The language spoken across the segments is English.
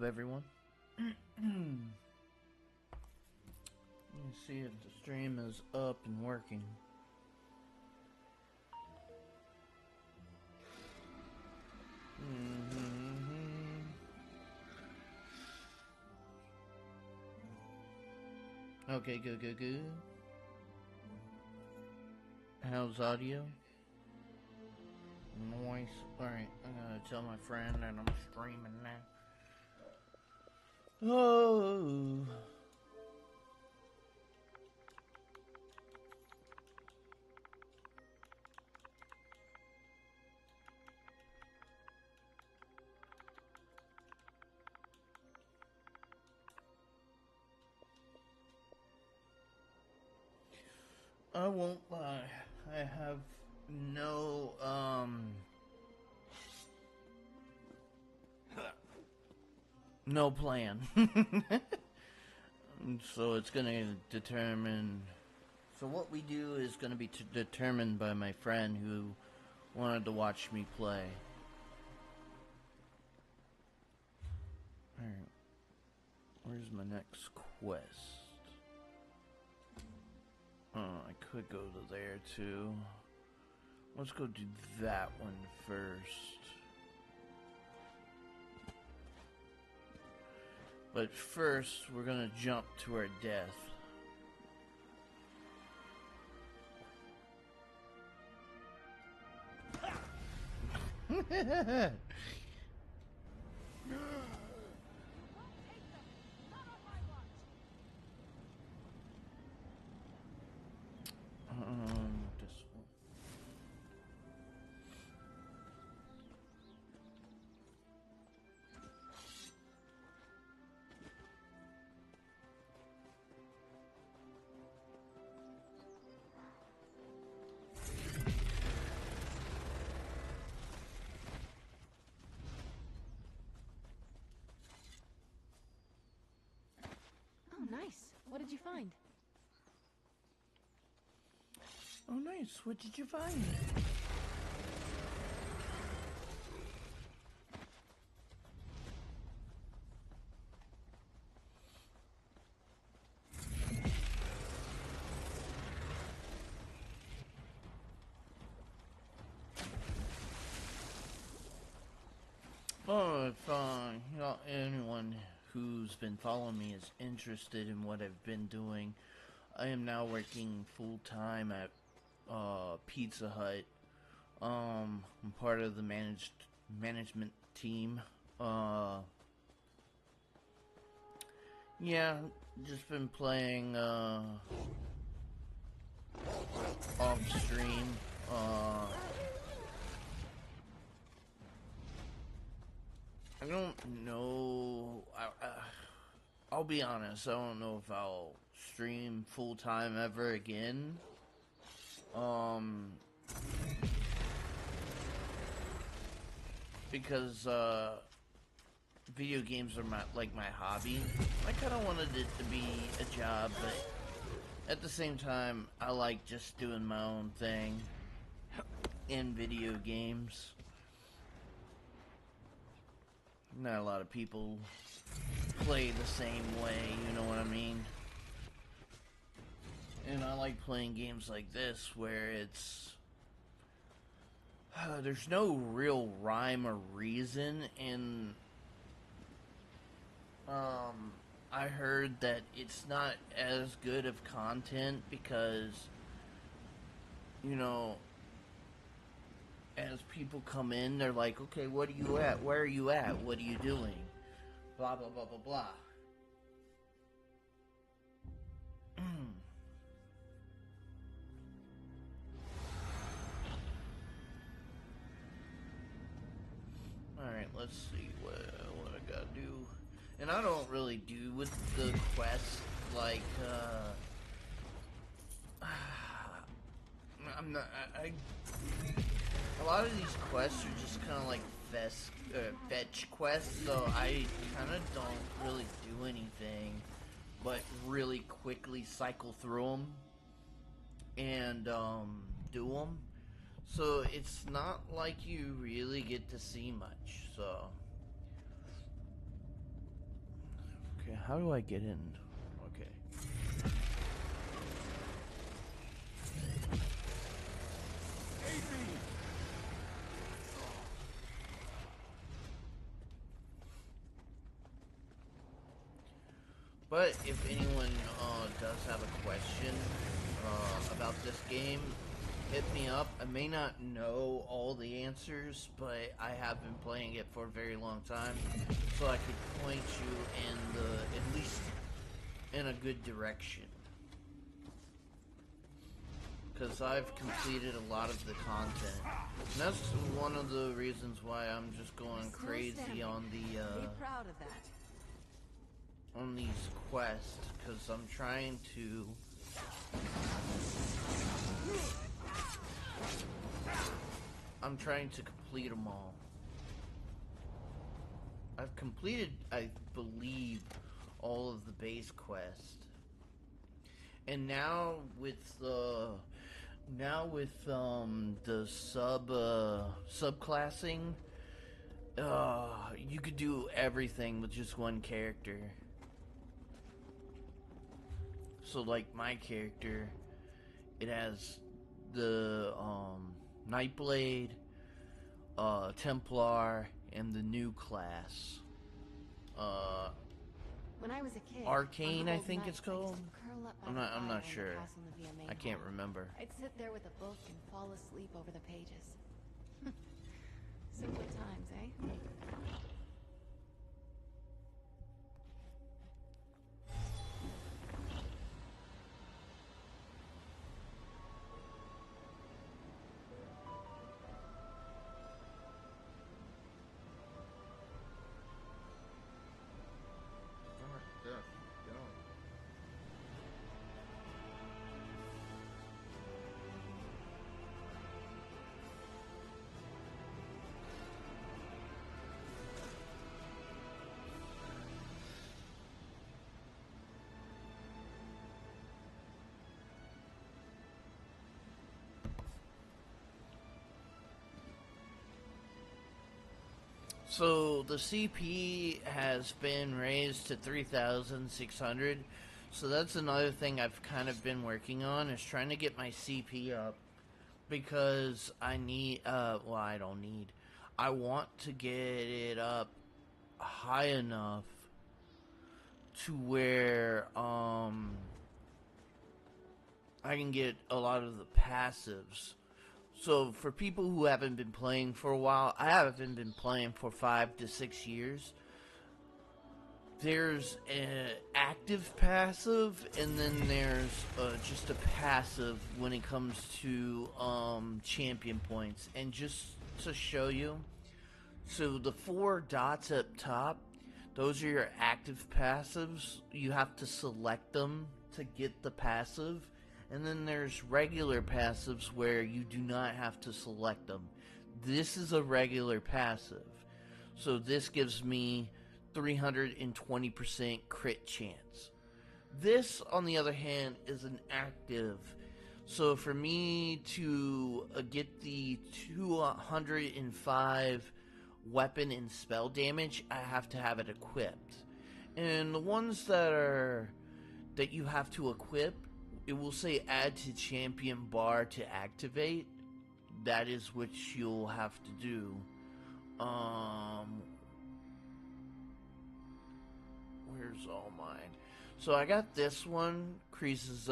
up, everyone? Let me see if the stream is up and working. Okay, good. How's audio? Noise. Alright, I'm gonna tell my friend that I'm streaming now. Oh. I won't lie. I have no, no plan. So it's gonna determine... So what we do is gonna be determined by my friend who wanted to watch me play. Alright. Where's my next quest? Oh, I could go to there too. Let's go do that one first. But first, we're gonna jump to our death. This one. Oh, nice. What did you find? Oh, nice. What did you find? Oh, if anyone who's been following me is interested in what I've been doing, I am now working full-time at Pizza Hut. I'm part of the management team. Yeah, just been playing off stream. I don't know. I'll be honest. I don't know if I'll stream full time ever again. Because video games are my hobby. I kind of wanted it to be a job, but at the same time, I like just doing my own thing in video games. Not a lot of people play the same way, you know what I mean? And I like playing games like this where it's... there's no real rhyme or reason, and... I heard that it's not as good of content because, you know... As people come in, they're like, okay, what are you at? Where are you at? What are you doing? Blah, blah, blah, blah, blah. Alright, let's see what I gotta do. And I don't really do with the quest, like, I'm not, a lot of these quests are just kind of like fetch quests, so I kind of don't really do anything but really quickly cycle through them and do them. So it's not like you really get to see much, so Okay, how do I get in? Okay. But if anyone does have a question about this game, hit me up. I may not know all the answers, but I have been playing it for a very long time, so I could point you in the at least in a good direction. Because I've completed a lot of the content, and that's one of the reasons why I'm just going crazy on the Be proud of that. on these quests, because I'm trying to complete them all. I've completed, I believe, all of the base quests, and now with the subclassing, you could do everything with just one character. So like my character, it has the Nightblade, Templar, and the new class. When I was a kid, Arcane, on I cold think nights, it's called. I used to curl up by I'm the not fire in sure. the castle in the Via Main I can't hall. remember. I'd sit there with a book and fall asleep over the pages. Simpler times, eh? So the CP has been raised to 3,600. So that's another thing I've kind of been working on, is trying to get my CP up, because I need well, I don't need. I want to get it up high enough to where I can get a lot of the passives. So for people who haven't been playing for a while, I haven't been playing for 5 to 6 years. There's an active passive, and then there's just a passive when it comes to champion points. And just to show you, so the 4 dots up top, those are your active passives. You have to select them to get the passive. And then there's regular passives where you do not have to select them. This is a regular passive. So this gives me 320% crit chance. This, on the other hand, is an active. So for me to get the 205 weapon and spell damage, I have to have it equipped. And the ones that you have to equip, it will say add to champion bar to activate. That is what you'll have to do. Where's all mine? So I got this one, increases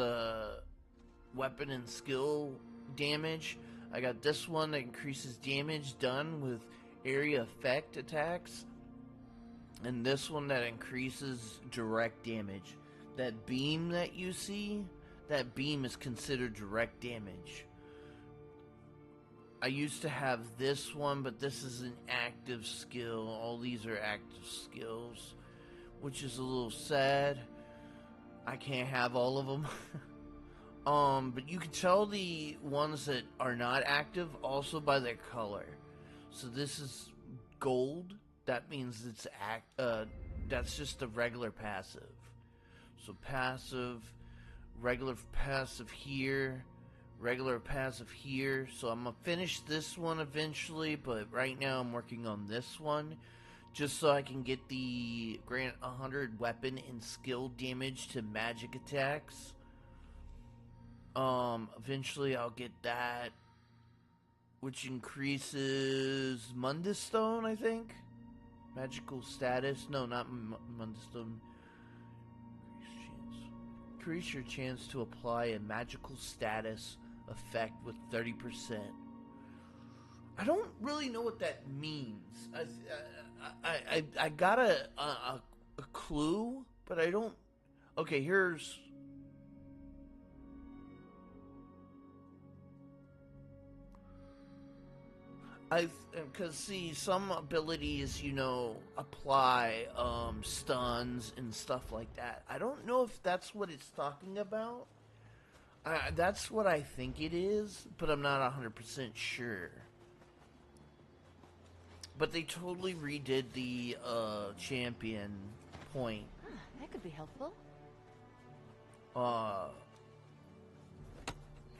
weapon and skill damage. I got this one that increases damage done with area effect attacks. And this one that increases direct damage. That beam that you see, that beam is considered direct damage. I used to have this one, but this is an active skill. All these are active skills, which is a little sad. I can't have all of them. But you can tell the ones that are not active also by their color. So this is gold. That means it's that's just a regular passive. So passive, regular passive here, regular passive here. So I'm gonna finish this one eventually, but right now I'm working on this one just so I can get the grant 100 weapon and skill damage to magic attacks. Eventually I'll get that, which increases Mundus Stone, I think. Magical status. No, not Mundus Stone. Increase your chance to apply a magical status effect with 30%. I don't really know what that means. I got a clue, but I don't. Okay, here's. Because see, some abilities, you know, apply stuns and stuff like that. I don't know if that's what it's talking about. That's what I think it is, but I'm not 100% sure. But they totally redid the champion point. Huh, that could be helpful.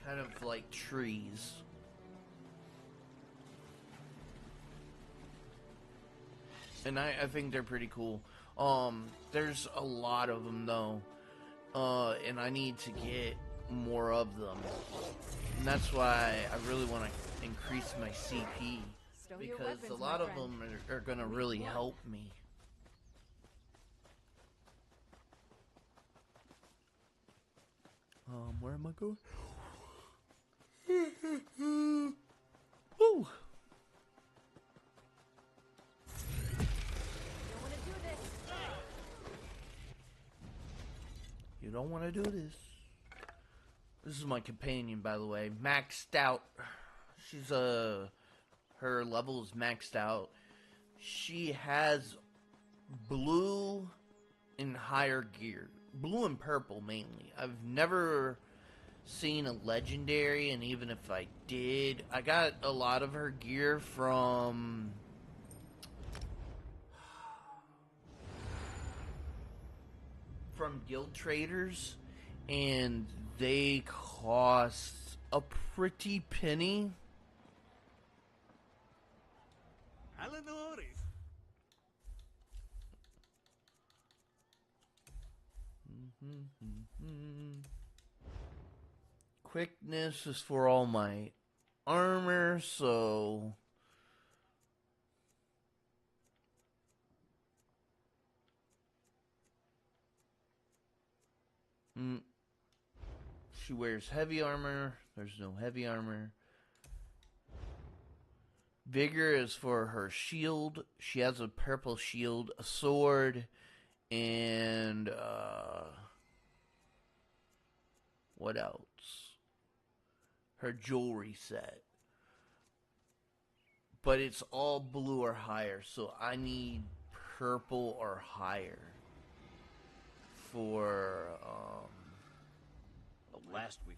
Kind of like trees. And I think they're pretty cool. There's a lot of them though, and I need to get more of them. And that's why I really want to increase my CP, because a lot of them are going to really help me. Where am I going? Woo! You don't want to do this. This is my companion, by the way. Maxed out. She's her level is maxed out. She has blue and higher gear. Blue and purple mainly. I've never seen a legendary, and even if I did, I got a lot of her gear from guild traders, and they cost a pretty penny. Quickness is for all my armor, so she wears heavy armor. There's no heavy armor. Vigor is for her shield. She has a purple shield, a sword, and what else? Her jewelry set. But it's all blue or higher, so I need purple or higher for last week.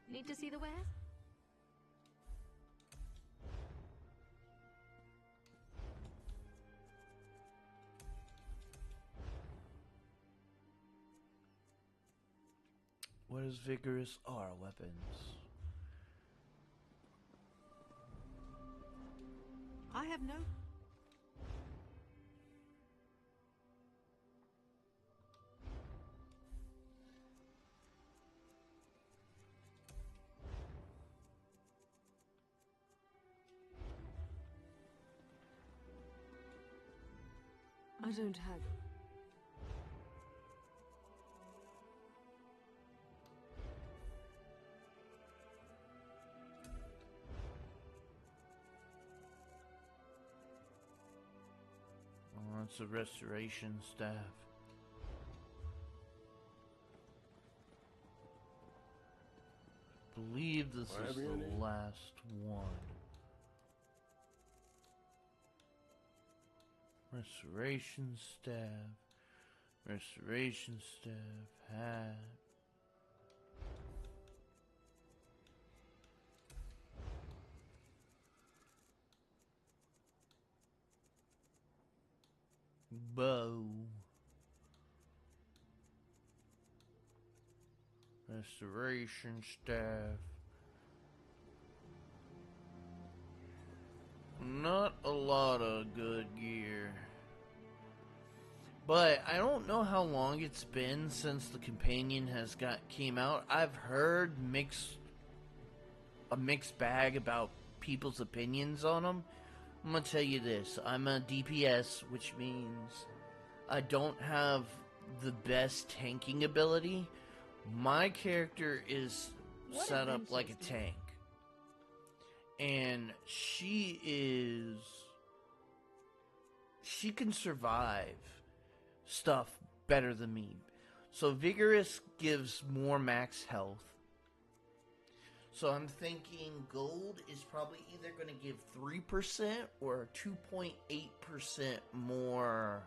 Need to see the wares? what is vigorous R weapons? I have no... I don't have... Oh, it's a restoration staff. I believe this is the last one. Restoration staff. Restoration staff. Hat. Bow. Restoration staff. Not a lot of good gear. But I don't know how long it's been since the companion came out. I've heard a mixed bag about people's opinions on them. I'm gonna tell you this: I'm a DPS, which means I don't have the best tanking ability. My character is set up like a tank, and she can survive stuff better than me. So Vigorous gives more max health. So I'm thinking gold is probably either going to give 3% or 2.8% more.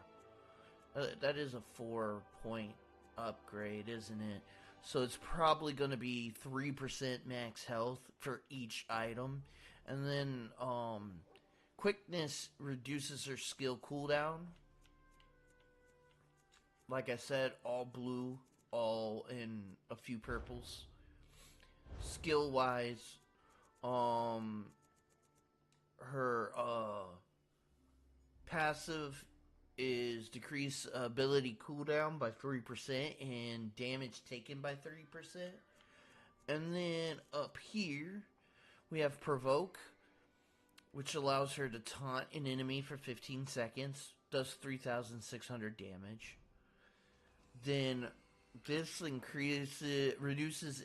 That is a 4-point upgrade, isn't it? So it's probably going to be 3% max health for each item. And then quickness reduces her skill cooldown. Like I said, all blue, all in a few purples. Skill wise, her passive is decrease ability cooldown by 3% and damage taken by 30%. And then up here we have provoke, which allows her to taunt an enemy for 15 seconds, does 3,600 damage. Then this reduces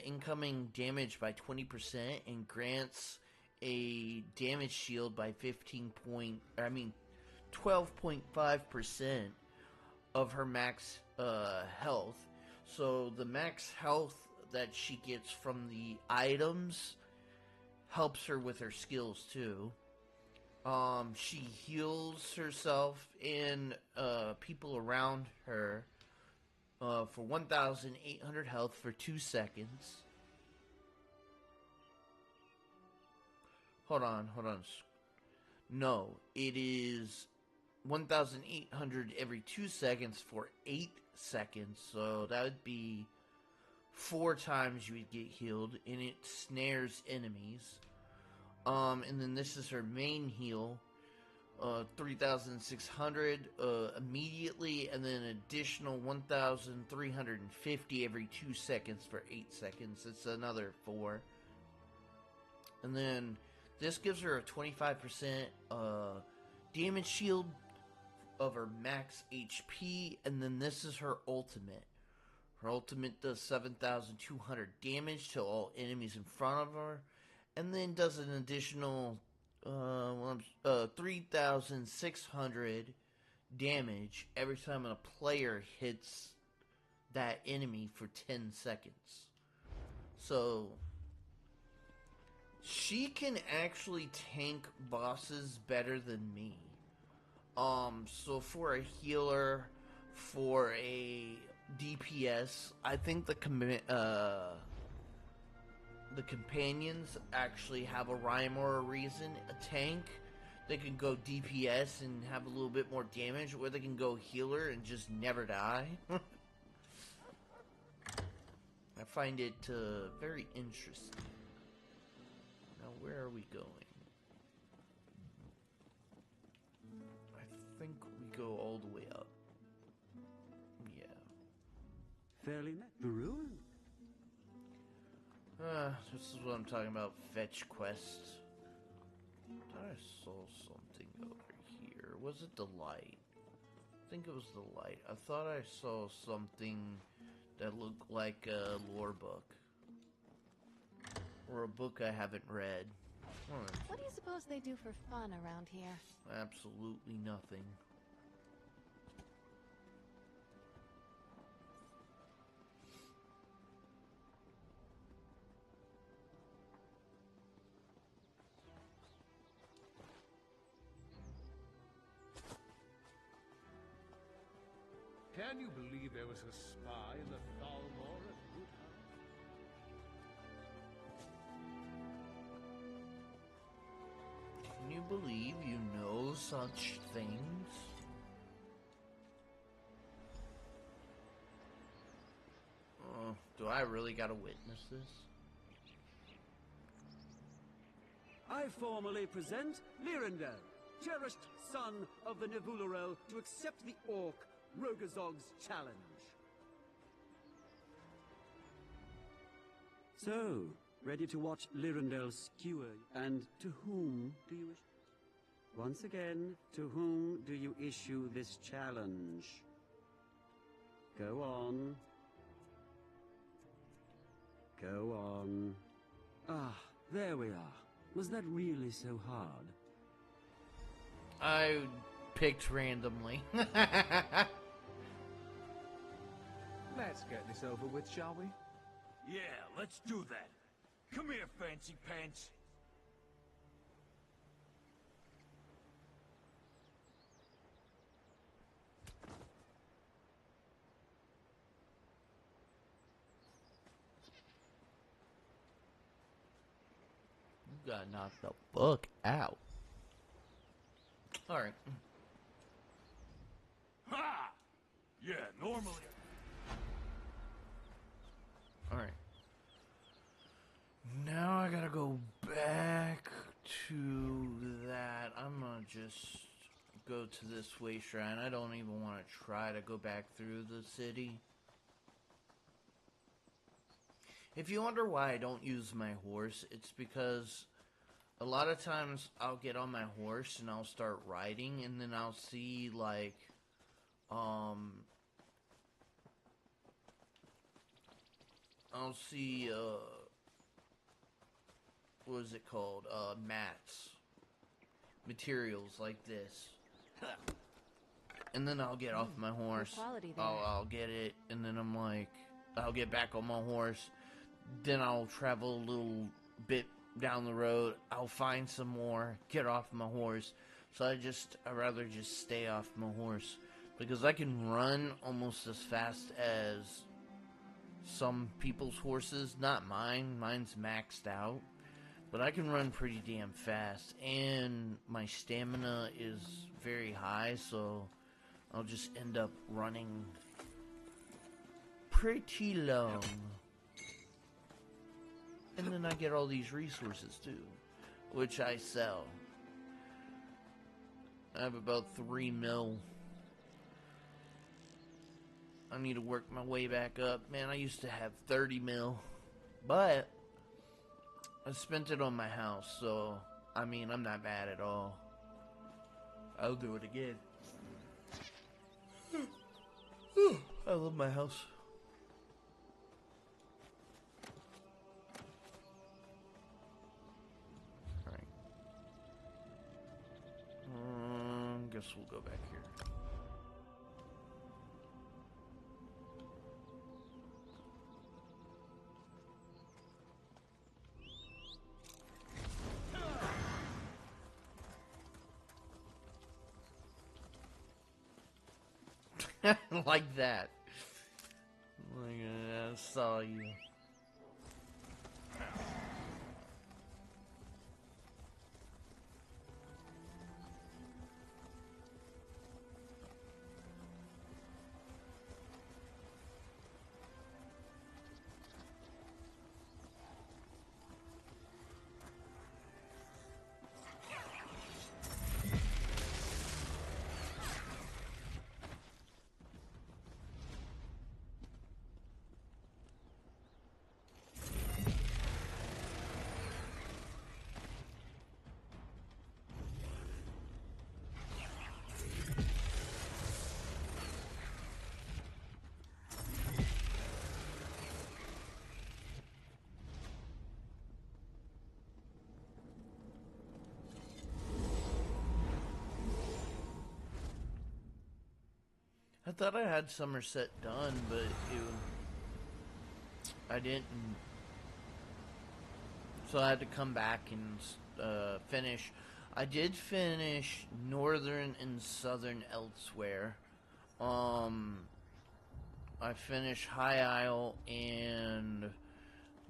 incoming damage by 20% and grants a damage shield by 12.5% of her max health. So the max health that she gets from the items helps her with her skills too. She heals herself and people around her for 1,800 health for 2 seconds. Hold on. No, it is 1,800 every 2 seconds for 8 seconds. So that would be 4 times you would get healed, and it snares enemies. And then this is her main heal. 3,600 immediately, and then additional 1,350 every 2 seconds for 8 seconds. It's another 4. And then this gives her a 25% damage shield of her max HP, and then this is her ultimate. Her ultimate does 7,200 damage to all enemies in front of her, and then does an additional 3,600 damage every time a player hits that enemy for 10 seconds. So she can actually tank bosses better than me. So for a healer, for a DPS, I think the companions actually have a rhyme or a reason. A tank, they can go DPS and have a little bit more damage, or they can go healer and just never die. I find it very interesting. Now, where are we going? I think we go all the way up. Yeah. Fairly met the ruin. This is what I'm talking about. Fetch quests. I thought I saw something over here. Was it the light? I think it was the light. I thought I saw something that looked like a lore book. Or a book I haven't read. What do you suppose they do for fun around here? Absolutely nothing. Can you believe there was a spy in the Thalmor at Woodhouse? Can you believe you know such things? Do I really gotta witness this? I formally present Lyrindel, cherished son of the Nivulurel, to accept the Orc Rogazog's challenge. So, ready to watch Lyrindel skewer? And to whom do you wish? Once again, to whom do you issue this challenge? Go on. Go on. Ah, there we are. Was that really so hard? I picked randomly. Let's get this over with, shall we? Yeah, let's do that. Come here, fancy pants. You got knocked the fuck out. Alright. Ha! Yeah, normally. Alright. Now I gotta go back to that. I'm gonna just go to this way shrine. I don't even want to try to go back through the city. If you wonder why I don't use my horse, it's because a lot of times I'll get on my horse and I'll start riding, and then I'll see like I'll see what is it called? Mats. Materials like this. And then I'll get off my horse. quality there. I'll get it, and then I'm like, I'll get back on my horse. Then I'll travel a little bit down the road. I'll find some more, get off my horse. So I'd rather just stay off my horse, because I can run almost as fast as some people's horses. Not mine. Mine's maxed out. But I can run pretty damn fast, and my stamina is very high, so I'll just end up running pretty long. And then I get all these resources too, which I sell. I have about 3 mil. I need to work my way back up. Man, I used to have 30 mil, but I spent it on my house, so, I mean, I'm not bad at all. I'll do it again. I love my house. Alright. Guess we'll go back here. Like that. Like, I saw you. I thought I had Somerset done, but I didn't. So I had to come back and finish. I did finish Northern and Southern Elsewhere. I finished High Isle and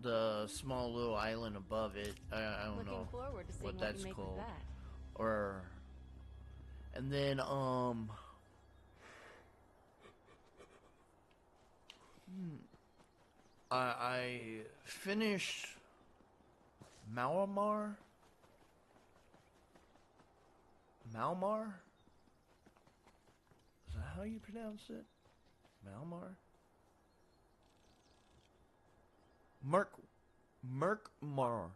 the small little island above it. I don't know forward to seeing what what that's you make called. With that. Or, and then I finished Malmar? Malmar? Is that how you pronounce it? Malmar? Merkmar.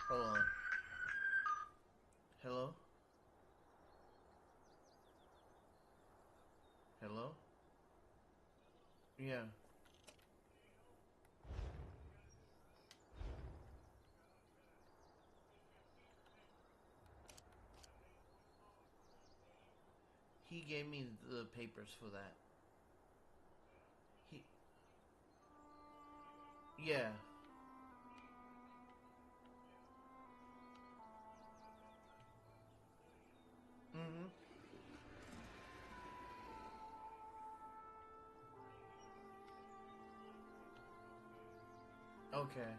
Hold on. Hello? Hello? Yeah. He gave me the papers for that. He... Yeah. Mm-hmm. Okay.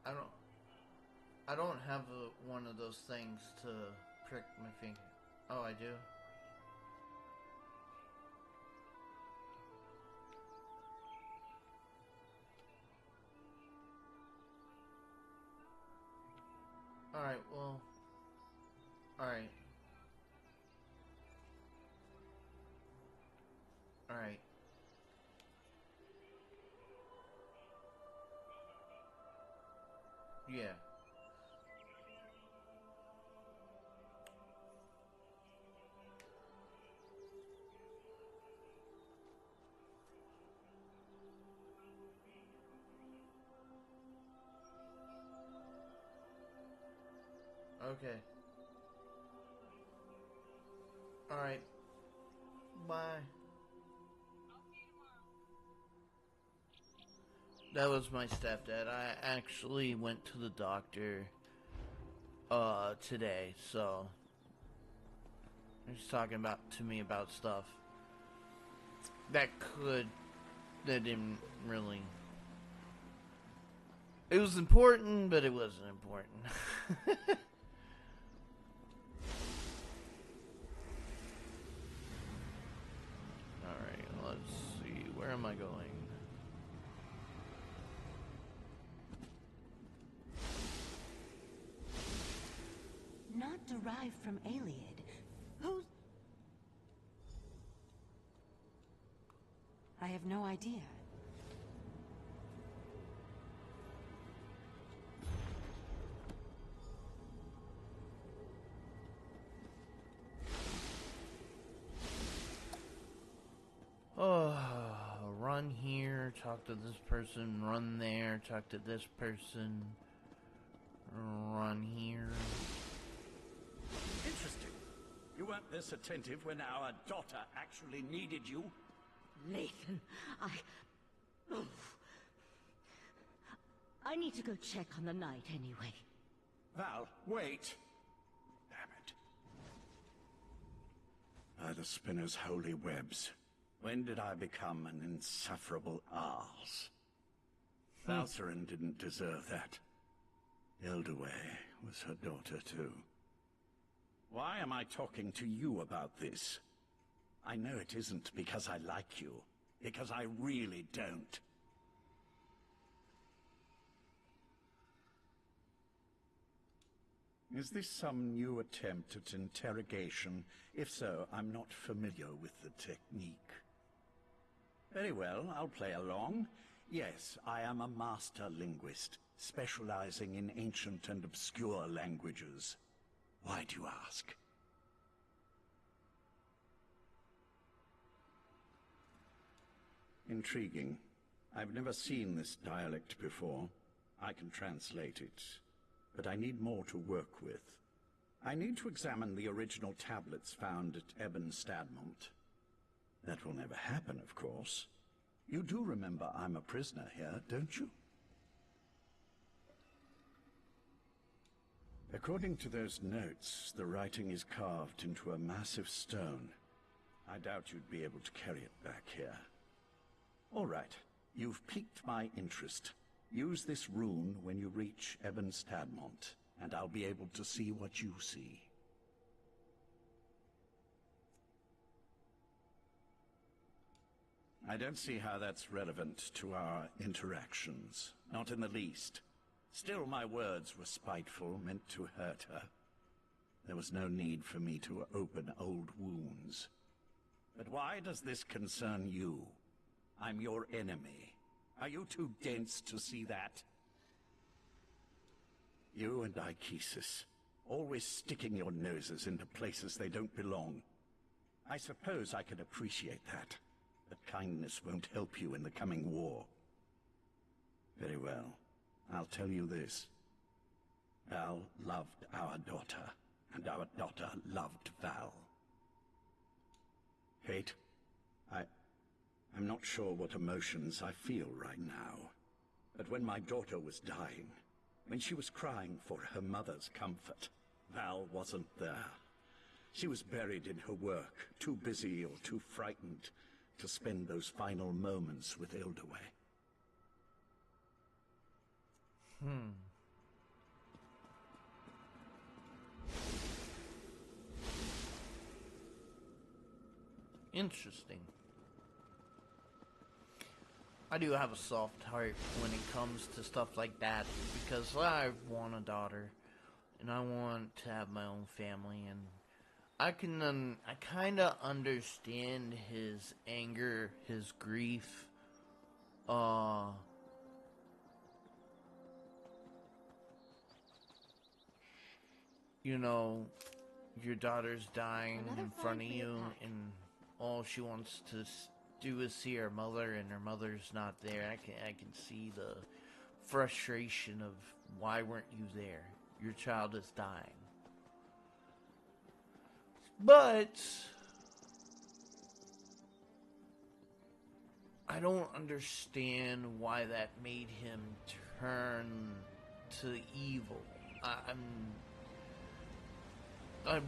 I don't... I don't have one of those things to prick my finger. Oh, I do? Alright, well... Alright. Alright. Yeah. Okay. Alright. Bye. That was my stepdad. I actually went to the doctor today, so he's talking to me about stuff that didn't really, it was important, but it wasn't important. Alright, let's see, where am I going? Not derived from Aliad. Who's... I have no idea. Oh, run here, talk to this person, run there, talk to this person, run here. Interesting. You weren't this attentive when our daughter actually needed you. Nathan, I need to go check on the night anyway. Val, wait. Damn it. By the spinner's holy webs. When did I become an insufferable arse? Valcerin didn't deserve that. Ildaway was her daughter too. Why am I talking to you about this? I know it isn't because I like you. Because I really don't. Is this some new attempt at interrogation? If so, I'm not familiar with the technique. Very well, I'll play along. Yes, I am a master linguist, specializing in ancient and obscure languages. Why do you ask? Intriguing. I've never seen this dialect before. I can translate it, but I need more to work with. I need to examine the original tablets found at Ebon Stadmont. That will never happen, of course. You do remember I'm a prisoner here, don't you? According to those notes, the writing is carved into a massive stone. I doubt you'd be able to carry it back here. All right, you've piqued my interest. Use this rune when you reach Ebon Stadmont, and I'll be able to see what you see. I don't see how that's relevant to our interactions. Not in the least. Still, my words were spiteful, meant to hurt her. There was no need for me to open old wounds. But why does this concern you? I'm your enemy. Are you too dense to see that? You and Ichesis, always sticking your noses into places they don't belong. I suppose I can appreciate that, but kindness won't help you in the coming war. Very well, I'll tell you this. Val loved our daughter, and our daughter loved Val. Kate, I'm not sure what emotions I feel right now, but when my daughter was dying, when she was crying for her mother's comfort, Val wasn't there. She was buried in her work, too busy or too frightened to spend those final moments with Ildaway. Interesting. I do have a soft heart when it comes to stuff like that, because I want a daughter, and I want to have my own family, and I kind of understand his anger, his grief. You know, your daughter's dying in front of you, and all she wants to do is see her mother, and her mother's not there. I can see the frustration of, why weren't you there? Your child is dying. But I don't understand why that made him turn to evil. I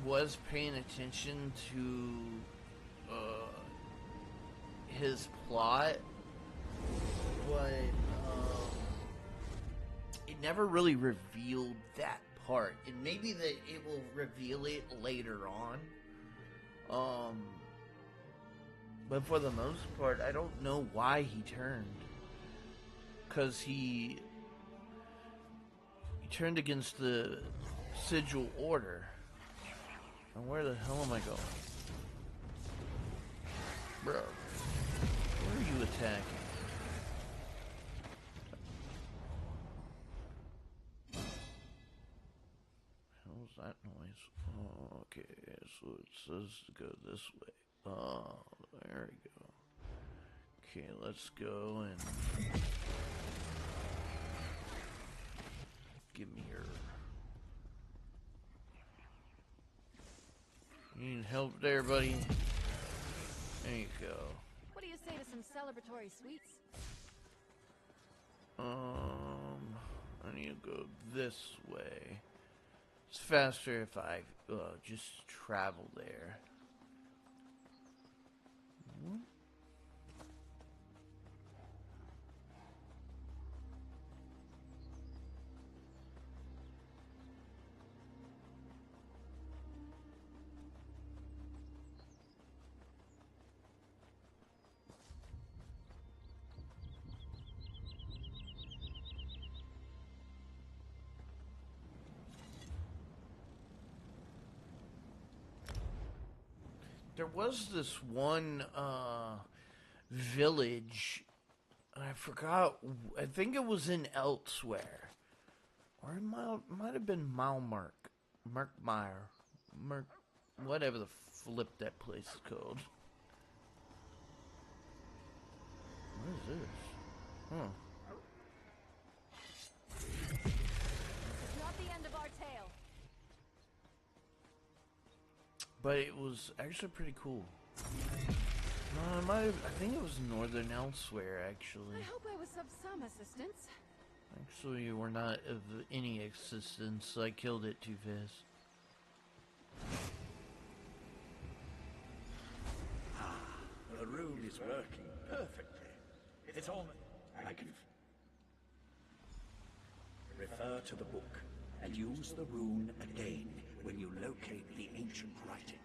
was paying attention to his plot, but it never really revealed that part. And maybe that it will reveal it later on. But for the most part, I don't know why he turned. Because he turned against the Sigil Order. And where the hell am I going? Bro, where are you attacking? How's that noise? Oh, okay, so it says to go this way. Oh, there we go. Okay, let's go and give me your... You need help there, buddy? There you go. What do you say to some celebratory sweets? I need to go this way. It's faster if I just travel there. There was this one village, I forgot, I think it was in Elsewhere, or it might have been Merkmeyer, whatever the flip that place is called. What is this? Huh. It's not the end of our tale. But it was actually pretty cool. No, I think it was Northern Elsewhere, actually. I hope I was of some assistance. Actually, you were not of any assistance. I killed it too fast. The rune is working perfectly. It's almost... I can... Refer to the book, and use the rune again when you locate the ancient writing.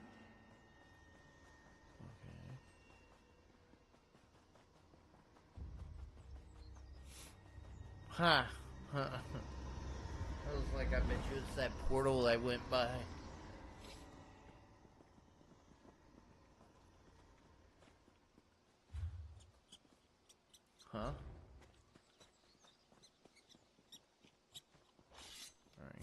Huh. I was like, I bet you it's that portal I went by. Huh? Alright.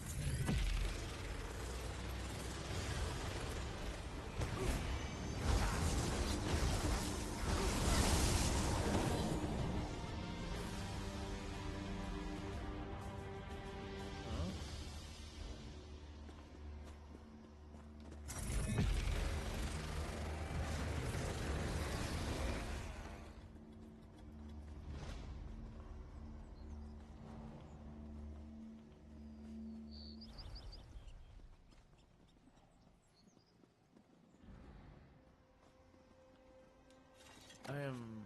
I am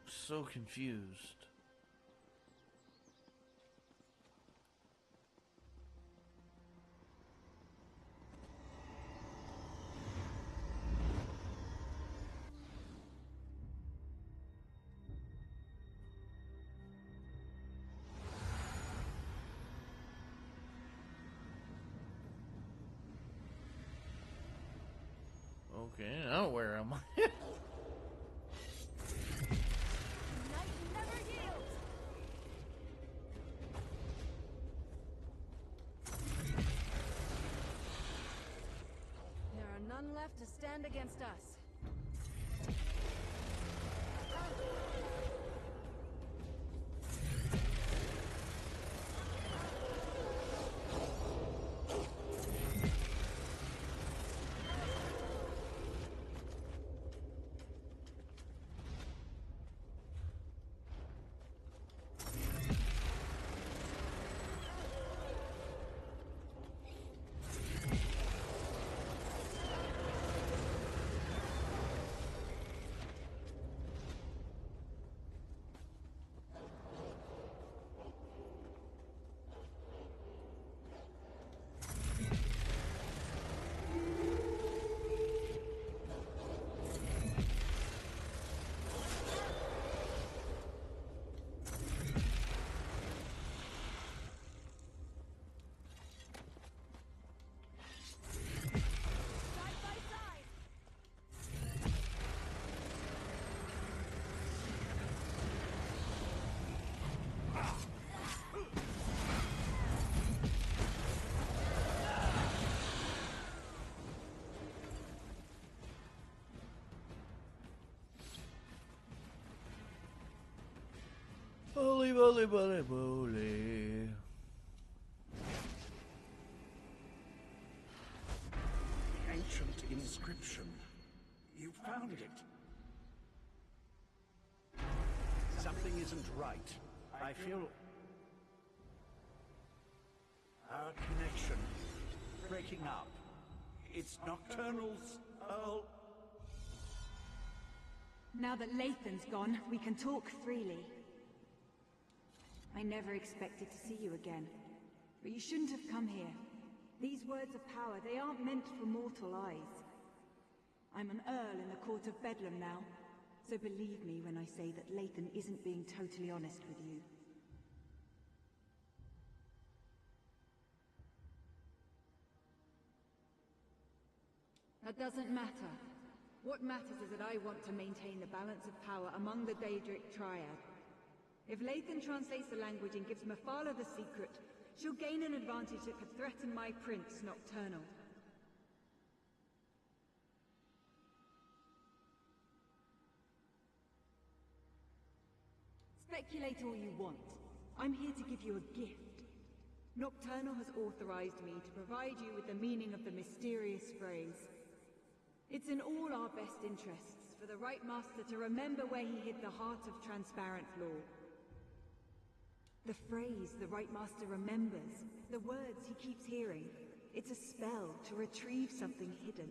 so confused. Okay, now where am I? There are none left to stand against us. Holy moly, moly, moly. Ancient inscription. You found it. Something isn't right. I feel... our connection breaking up. It's Nocturnal's Earl. Now that Lathan's gone, we can talk freely. I never expected to see you again, but you shouldn't have come here. These words of power, they aren't meant for mortal eyes. I'm an Earl in the Court of Bedlam now, so believe me when I say that Lathan isn't being totally honest with you. That doesn't matter. What matters is that I want to maintain the balance of power among the Daedric Triad. If Lathan translates the language and gives Mephala the secret, she'll gain an advantage that could threaten my prince, Nocturnal. Speculate all you want. I'm here to give you a gift. Nocturnal has authorized me to provide you with the meaning of the mysterious phrase. It's in all our best interests for the Right Master to remember where he hid the heart of transparent law. The phrase the Right Master remembers, the words he keeps hearing, it's a spell to retrieve something hidden.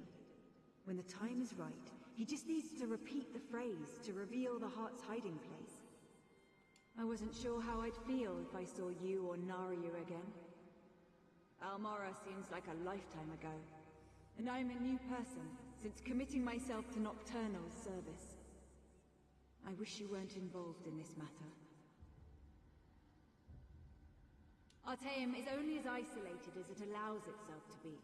When the time is right, he just needs to repeat the phrase to reveal the heart's hiding place. I wasn't sure how I'd feel if I saw you or Naryu again. Almora seems like a lifetime ago, and I'm a new person since committing myself to Nocturnal's service. I wish you weren't involved in this matter. Artaeum is only as isolated as it allows itself to be.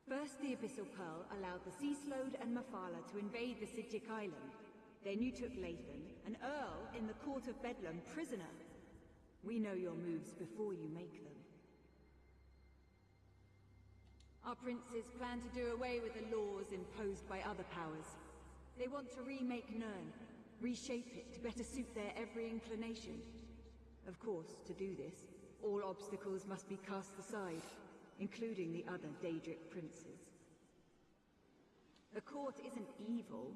First, the Abyssal Pearl allowed the Sea Slode and Mephala to invade the Sidjic Island. Then you took Lathan, an Earl in the Court of Bedlam, prisoner. We know your moves before you make them. Our princes plan to do away with the laws imposed by other powers. They want to remake Nirn, reshape it to better suit their every inclination. Of course, to do this, all obstacles must be cast aside, including the other Daedric princes. The court isn't evil.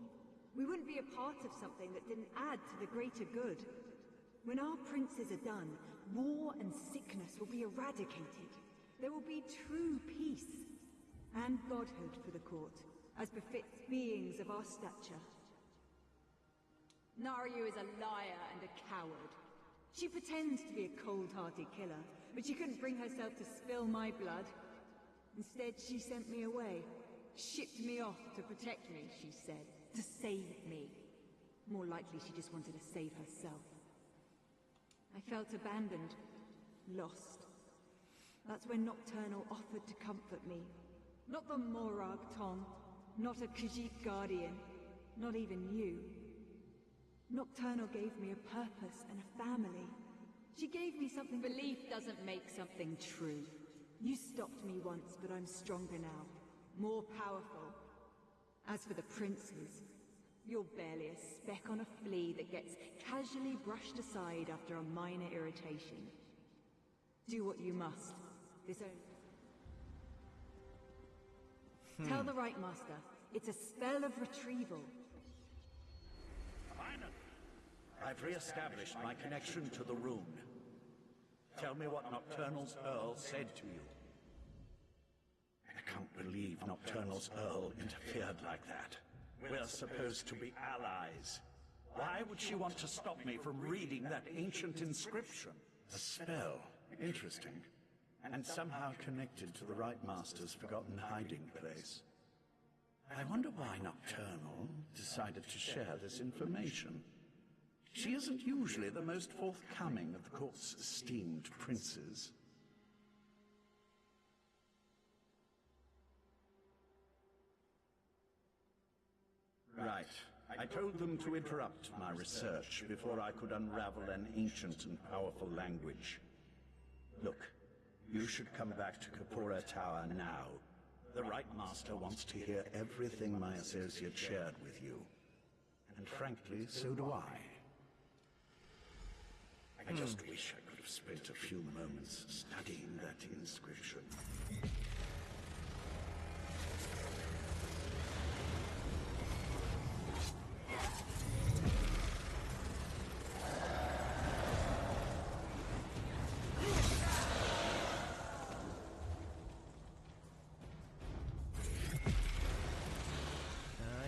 We wouldn't be a part of something that didn't add to the greater good. When our princes are done, war and sickness will be eradicated. There will be true peace and godhood for the court, as befits beings of our stature. Naryu is a liar and a coward. She pretends to be a cold-hearted killer, but she couldn't bring herself to spill my blood. Instead, she sent me away. Shipped me off to protect me, she said. To save me. More likely she just wanted to save herself. I felt abandoned. Lost. That's when Nocturnal offered to comfort me. Not the Morag Tong. Not a Khajiit Guardian. Not even you. Nocturnal gave me a purpose and a family. She gave me something. Belief doesn't make something true. You stopped me once, but I'm stronger now. More powerful. As for the princes, you're barely a speck on a flea that gets casually brushed aside after a minor irritation. Do what you must. This Tell the Right Master, it's a spell of retrieval. Finally, I've re-established my connection to the rune. Tell me what Nocturnal's Earl said to you. I can't believe Nocturnal's Earl interfered like that. We're supposed to be allies. Why would she want to stop me from reading that ancient inscription? A spell. Interesting. And somehow connected to the Right Master's forgotten hiding place. I wonder why Nocturnal decided to share this information. She isn't usually the most forthcoming of the court's esteemed princes. Right. I told them to interrupt my research before I could unravel an ancient and powerful language. Look, you should come back to Kapora Tower now. The Right Master wants to hear everything my associate shared with you. And frankly, so do I. I just wish I could have spent a few moments studying that inscription.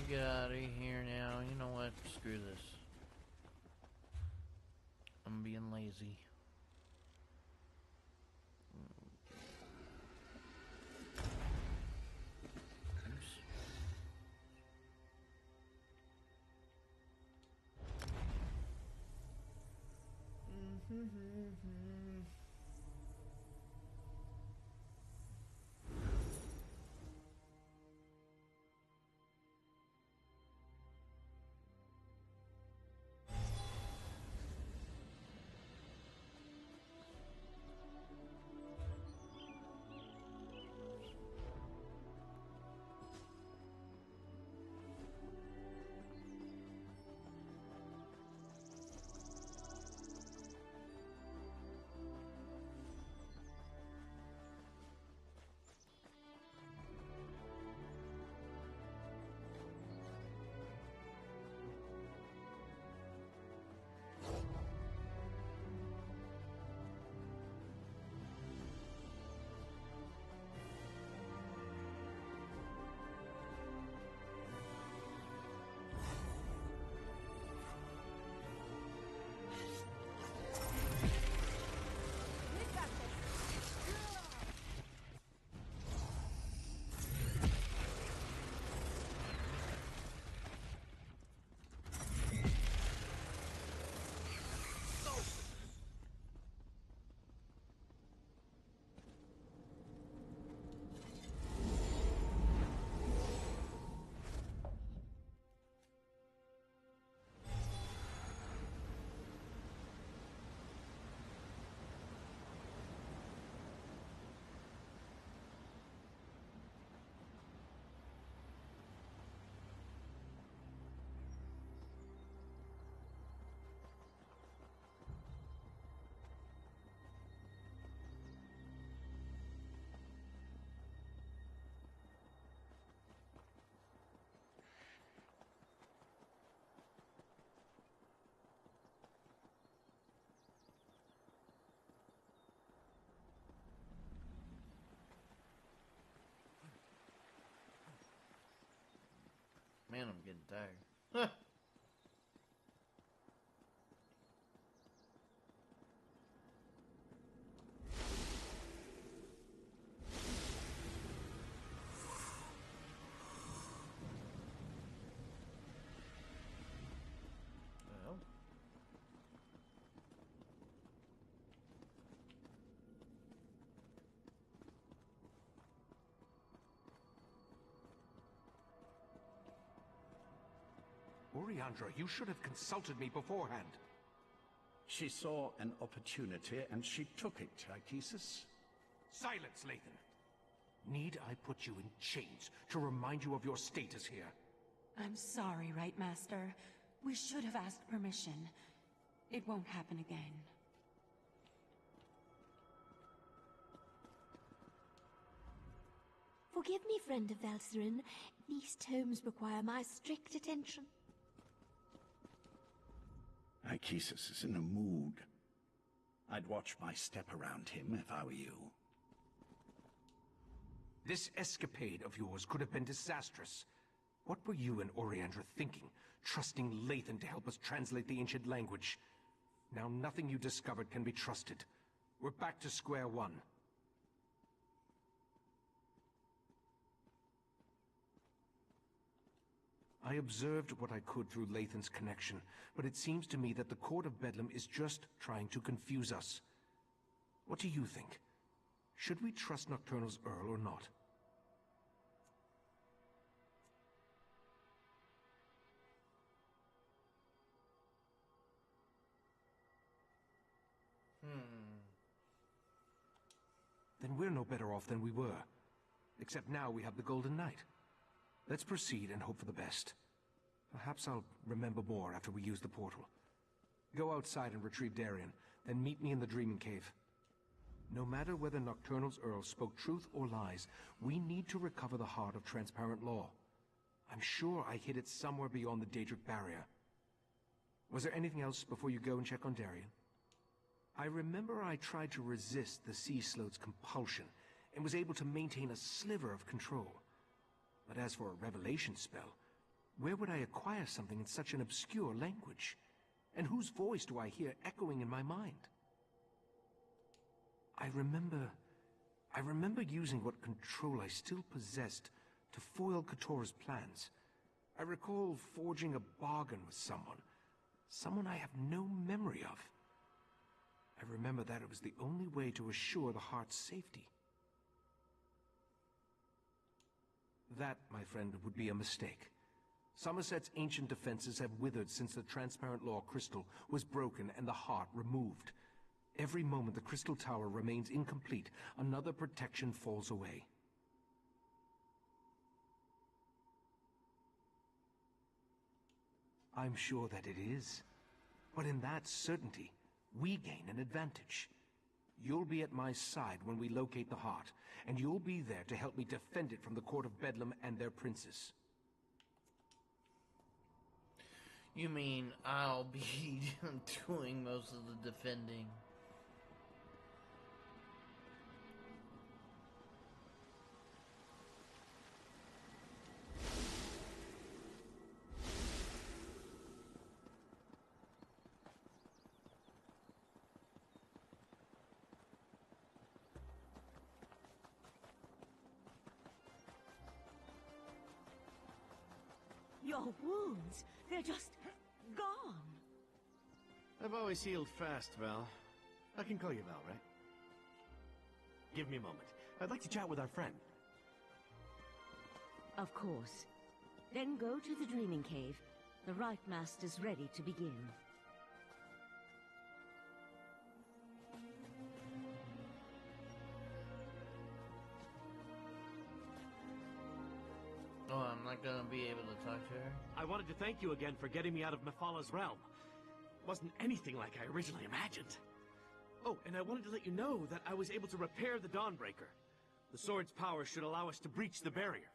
Get out of here now. You know what? Screw this. I'm being lazy. I'm getting tired. Well. Oriandra, you should have consulted me beforehand. She saw an opportunity, and she took it, Tychesis. Silence, Lathan. Need I put you in chains to remind you of your status here? I'm sorry, Right Master. We should have asked permission. It won't happen again. Forgive me, friend of Valcerin. These tomes require my strict attention. Tychesis is in a mood. I'd watch my step around him if I were you. This escapade of yours could have been disastrous. What were you and Oriandra thinking, trusting Lathan to help us translate the ancient language? Now nothing you discovered can be trusted. We're back to square one. I observed what I could through Lathan's connection, but it seems to me that the Court of Bedlam is just trying to confuse us. What do you think? Should we trust Nocturnal's Earl or not? Then we're no better off than we were. Except now we have the Golden Knight. Let's proceed and hope for the best. Perhaps I'll remember more after we use the portal. Go outside and retrieve Darien, then meet me in the Dreaming Cave. No matter whether Nocturnal's Earl spoke truth or lies, we need to recover the heart of transparent law. I'm sure I hid it somewhere beyond the Daedric barrier. Was there anything else before you go and check on Darien? I remember I tried to resist the Sea Sloat's compulsion and was able to maintain a sliver of control. But as for a revelation spell, where would I acquire something in such an obscure language? And whose voice do I hear echoing in my mind? I remember using what control I still possessed to foil Katora's plans. I recall forging a bargain with someone I have no memory of. I remember that it was the only way to assure the heart's safety. That, my friend, would be a mistake. Somerset's ancient defenses have withered since the transparent law crystal was broken and the heart removed. Every moment the crystal tower remains incomplete, another protection falls away. I'm sure that it is. But in that certainty, we gain an advantage. You'll be at my side when we locate the heart, and you'll be there to help me defend it from the Court of Bedlam and their princes. You mean I'll be doing most of the defending? Your wounds, they're just gone. I've always healed fast, Val. I can call you Val, right? Give me a moment. I'd like to chat with our friend. Of course. Then go to the Dreaming Cave. The Right Master's ready to begin. Oh, I'm not gonna be able to talk to her? I wanted to thank you again for getting me out of Mephala realm. Wasn't anything like I originally imagined. Oh, and I wanted to let you know that I was able to repair the Dawnbreaker. The sword's power should allow us to breach the barrier.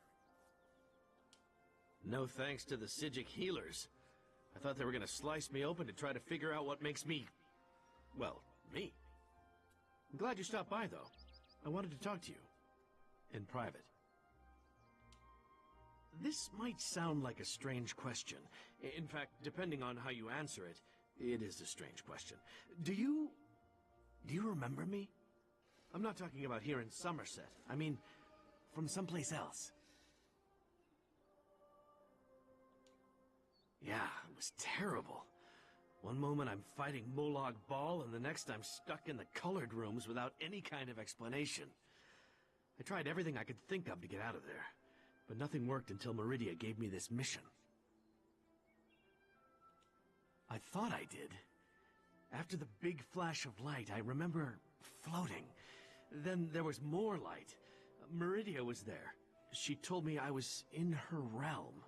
No thanks to the Psijic healers. I thought they were gonna slice me open to try to figure out what makes me... well, me. I'm glad you stopped by, though. I wanted to talk to you. In private. This might sound like a strange question. In fact, depending on how you answer it, it is a strange question. Do you remember me? I'm not talking about here in Somerset. I mean, from someplace else. Yeah, it was terrible. One moment I'm fighting Molag Bal, and the next I'm stuck in the colored rooms without any kind of explanation. I tried everything I could think of to get out of there, but nothing worked until Meridia gave me this mission. I thought I did. After the big flash of light, I remember floating. Then there was more light. Meridia was there. She told me I was in her realm.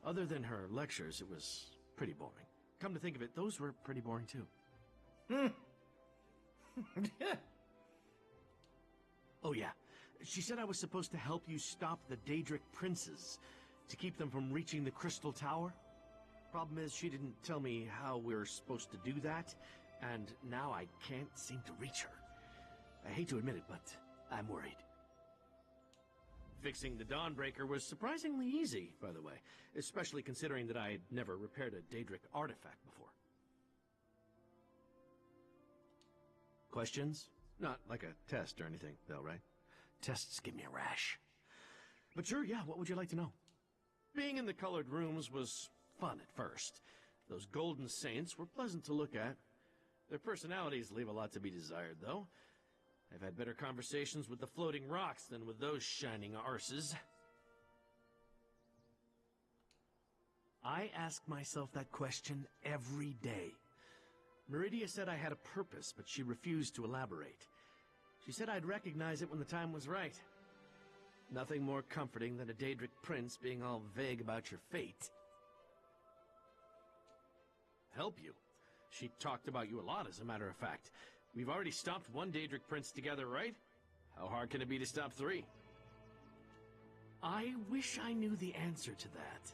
Other than her lectures, it was pretty boring. Come to think of it, those were pretty boring too. Oh yeah, she said I was supposed to help you stop the Daedric princes, to keep them from reaching the Crystal Tower. Problem is, she didn't tell me how we're supposed to do that, and now I can't seem to reach her. I hate to admit it, but I'm worried. Fixing the Dawnbreaker was surprisingly easy, by the way, especially considering that I had never repaired a Daedric artifact before. Questions? Not like a test or anything, though, right? Tests give me a rash. But sure, yeah, what would you like to know? Being in the colored rooms was fun at first. Those golden saints were pleasant to look at. Their personalities leave a lot to be desired, though. I've had better conversations with the floating rocks than with those shining arses. I ask myself that question every day. Meridia said I had a purpose, but she refused to elaborate. She said I'd recognize it when the time was right. Nothing more comforting than a Daedric prince being all vague about your fate. Help you? She talked about you a lot, as a matter of fact. We've already stopped one Daedric prince together, right? How hard can it be to stop 3? I wish I knew the answer to that.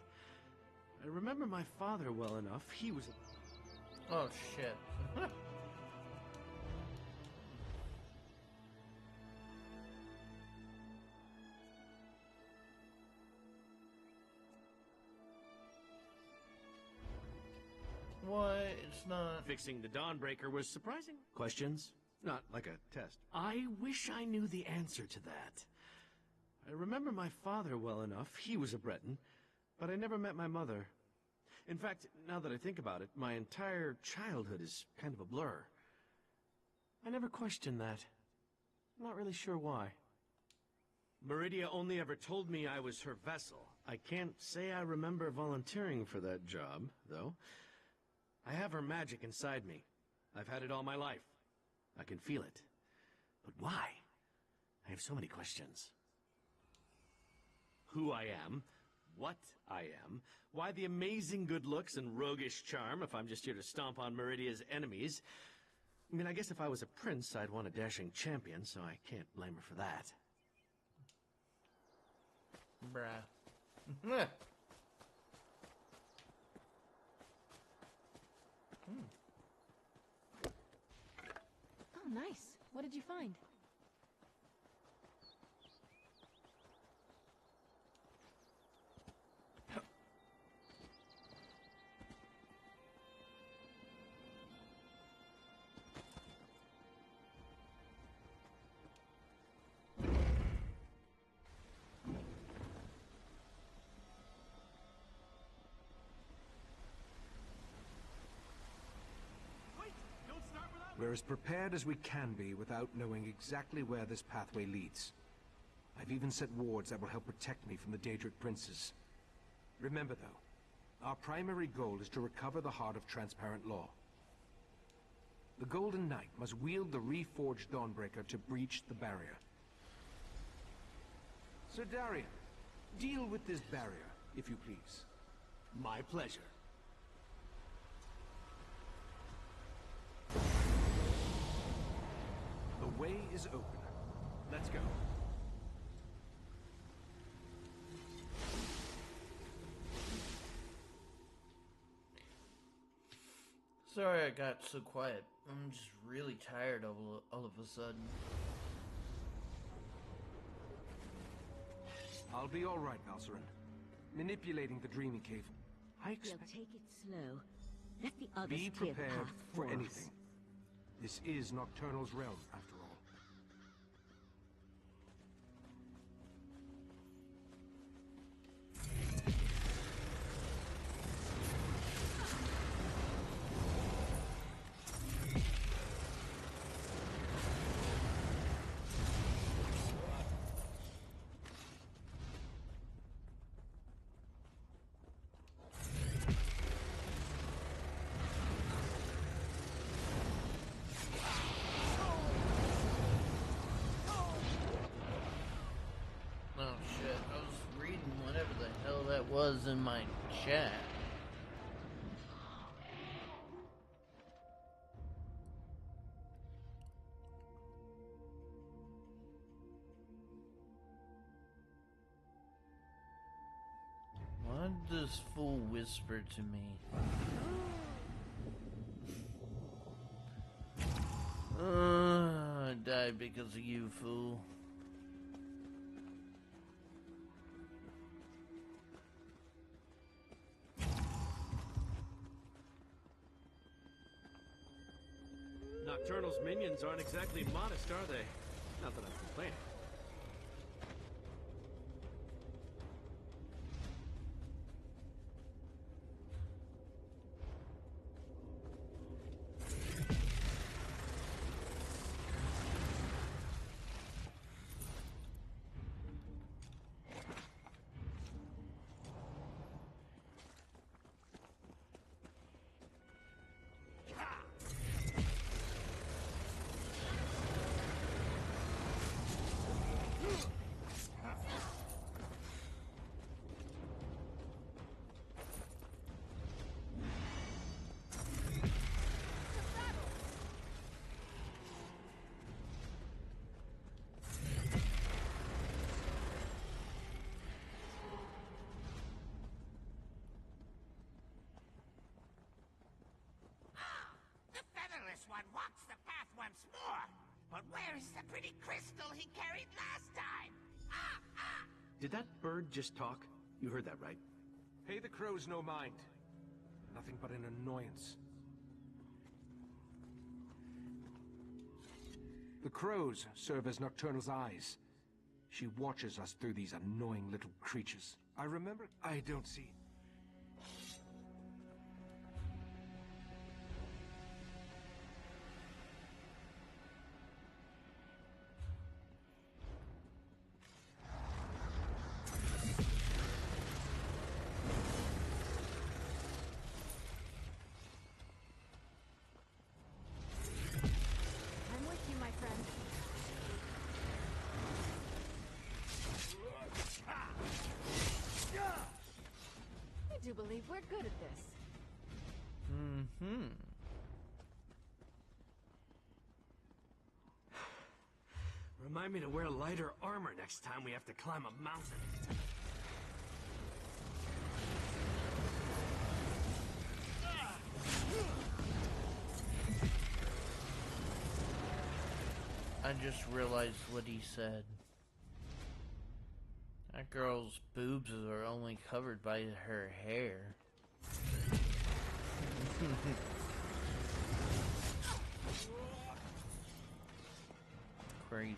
I remember my father well enough. He was... Oh, shit. What? It's not... Fixing the Dawnbreaker was surprising. Questions? Not like a test. I wish I knew the answer to that. I remember my father well enough. He was a Breton, but I never met my mother. In fact, now that I think about it, my entire childhood is kind of a blur. I never questioned that. I'm not really sure why. Meridia only ever told me I was her vessel. I can't say I remember volunteering for that job, though. I have her magic inside me. I've had it all my life. I can feel it. But why? I have so many questions. Who I am, what I am, why the amazing good looks and roguish charm if I'm just here to stomp on Meridia's enemies. I mean, I guess if I was a prince, I'd want a dashing champion, so I can't blame her for that. Bruh. Oh, nice. What did you find? We're as prepared as we can be without knowing exactly where this pathway leads. I've even set wards that will help protect me from the Daedric princes. Remember, though, our primary goal is to recover the heart of Transparent Law. The Golden Knight must wield the reforged Dawnbreaker to breach the barrier. Sir Darian, deal with this barrier, if you please. My pleasure. The way is open. Let's go. Sorry I got so quiet. I'm just really tired all of a sudden. I'll be all right, Valcerin. manipulating the Dreaming Cave. I We'll expect... take it slow. Let the others Be clear the prepared path for us. anything. This is Nocturnal's realm, after all. Oh shit, I was reading whatever the hell that was in my chat. What did this fool whisper to me? I died because of you, fool. Nocturnal's minions aren't exactly modest, are they? Not that I'm complaining. One walks the path once more. But where is the pretty crystal he carried last time? Did that bird just talk? You heard that, right? Pay the crows no mind. Nothing but an annoyance. The crows serve as Nocturnal's eyes. She watches us through these annoying little creatures. I remember... I don't see... I'm with you, my friend. I do believe we're good at this. Mm-hmm. Remind me to wear lighter armor next time we have to climb a mountain. I just realized what he said. That girl's boobs are only covered by her hair. Crazy.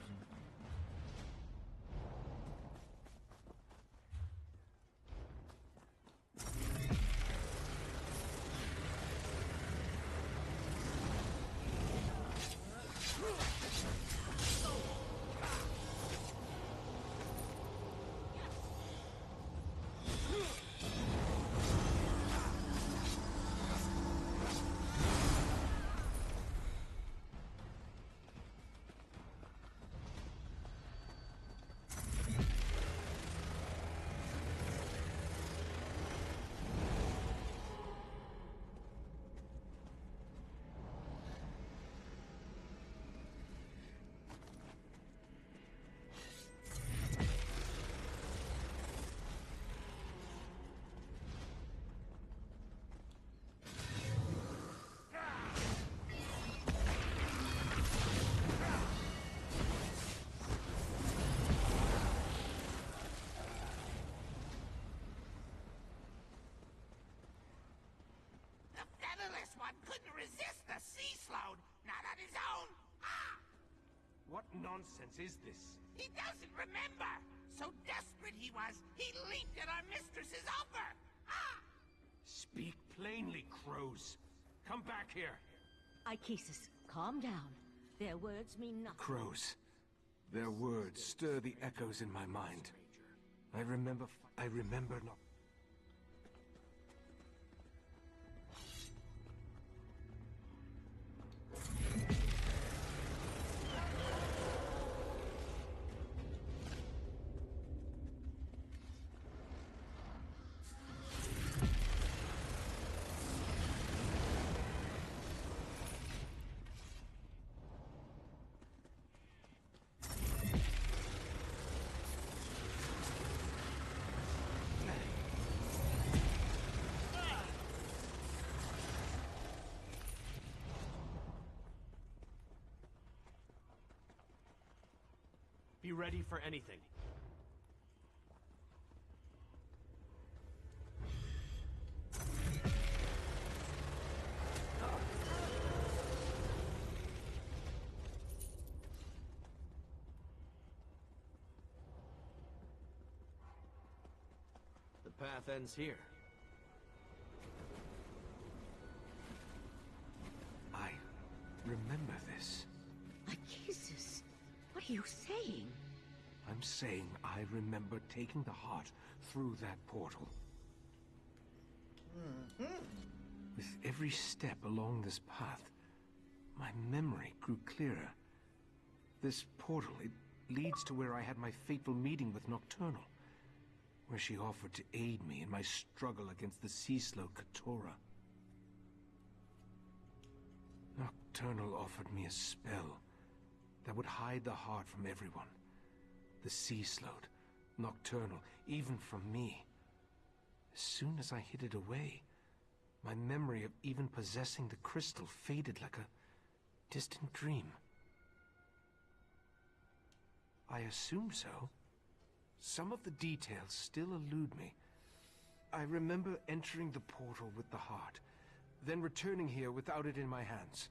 nonsense is this? He doesn't remember! So desperate he was, he leaped at our mistress's offer! Ah! Speak plainly, crows. Come back here. Ichesis, calm down. Their words mean nothing. Crows. Their words stir the echoes in my mind. I remember not... Be ready for anything. The path ends here. I remember this. Ichesis, what are you saying? I'm saying I remember taking the heart through that portal. With every step along this path, my memory grew clearer. This portal, it leads to where I had my fateful meeting with Nocturnal, where she offered to aid me in my struggle against the sea-slow Katora. Nocturnal offered me a spell that would hide the heart from everyone. The sea-slowed, Nocturnal, even from me. As soon as I hid it away, my memory of even possessing the crystal faded like a distant dream. I assume so. Some of the details still elude me. I remember entering the portal with the heart, then returning here without it in my hands.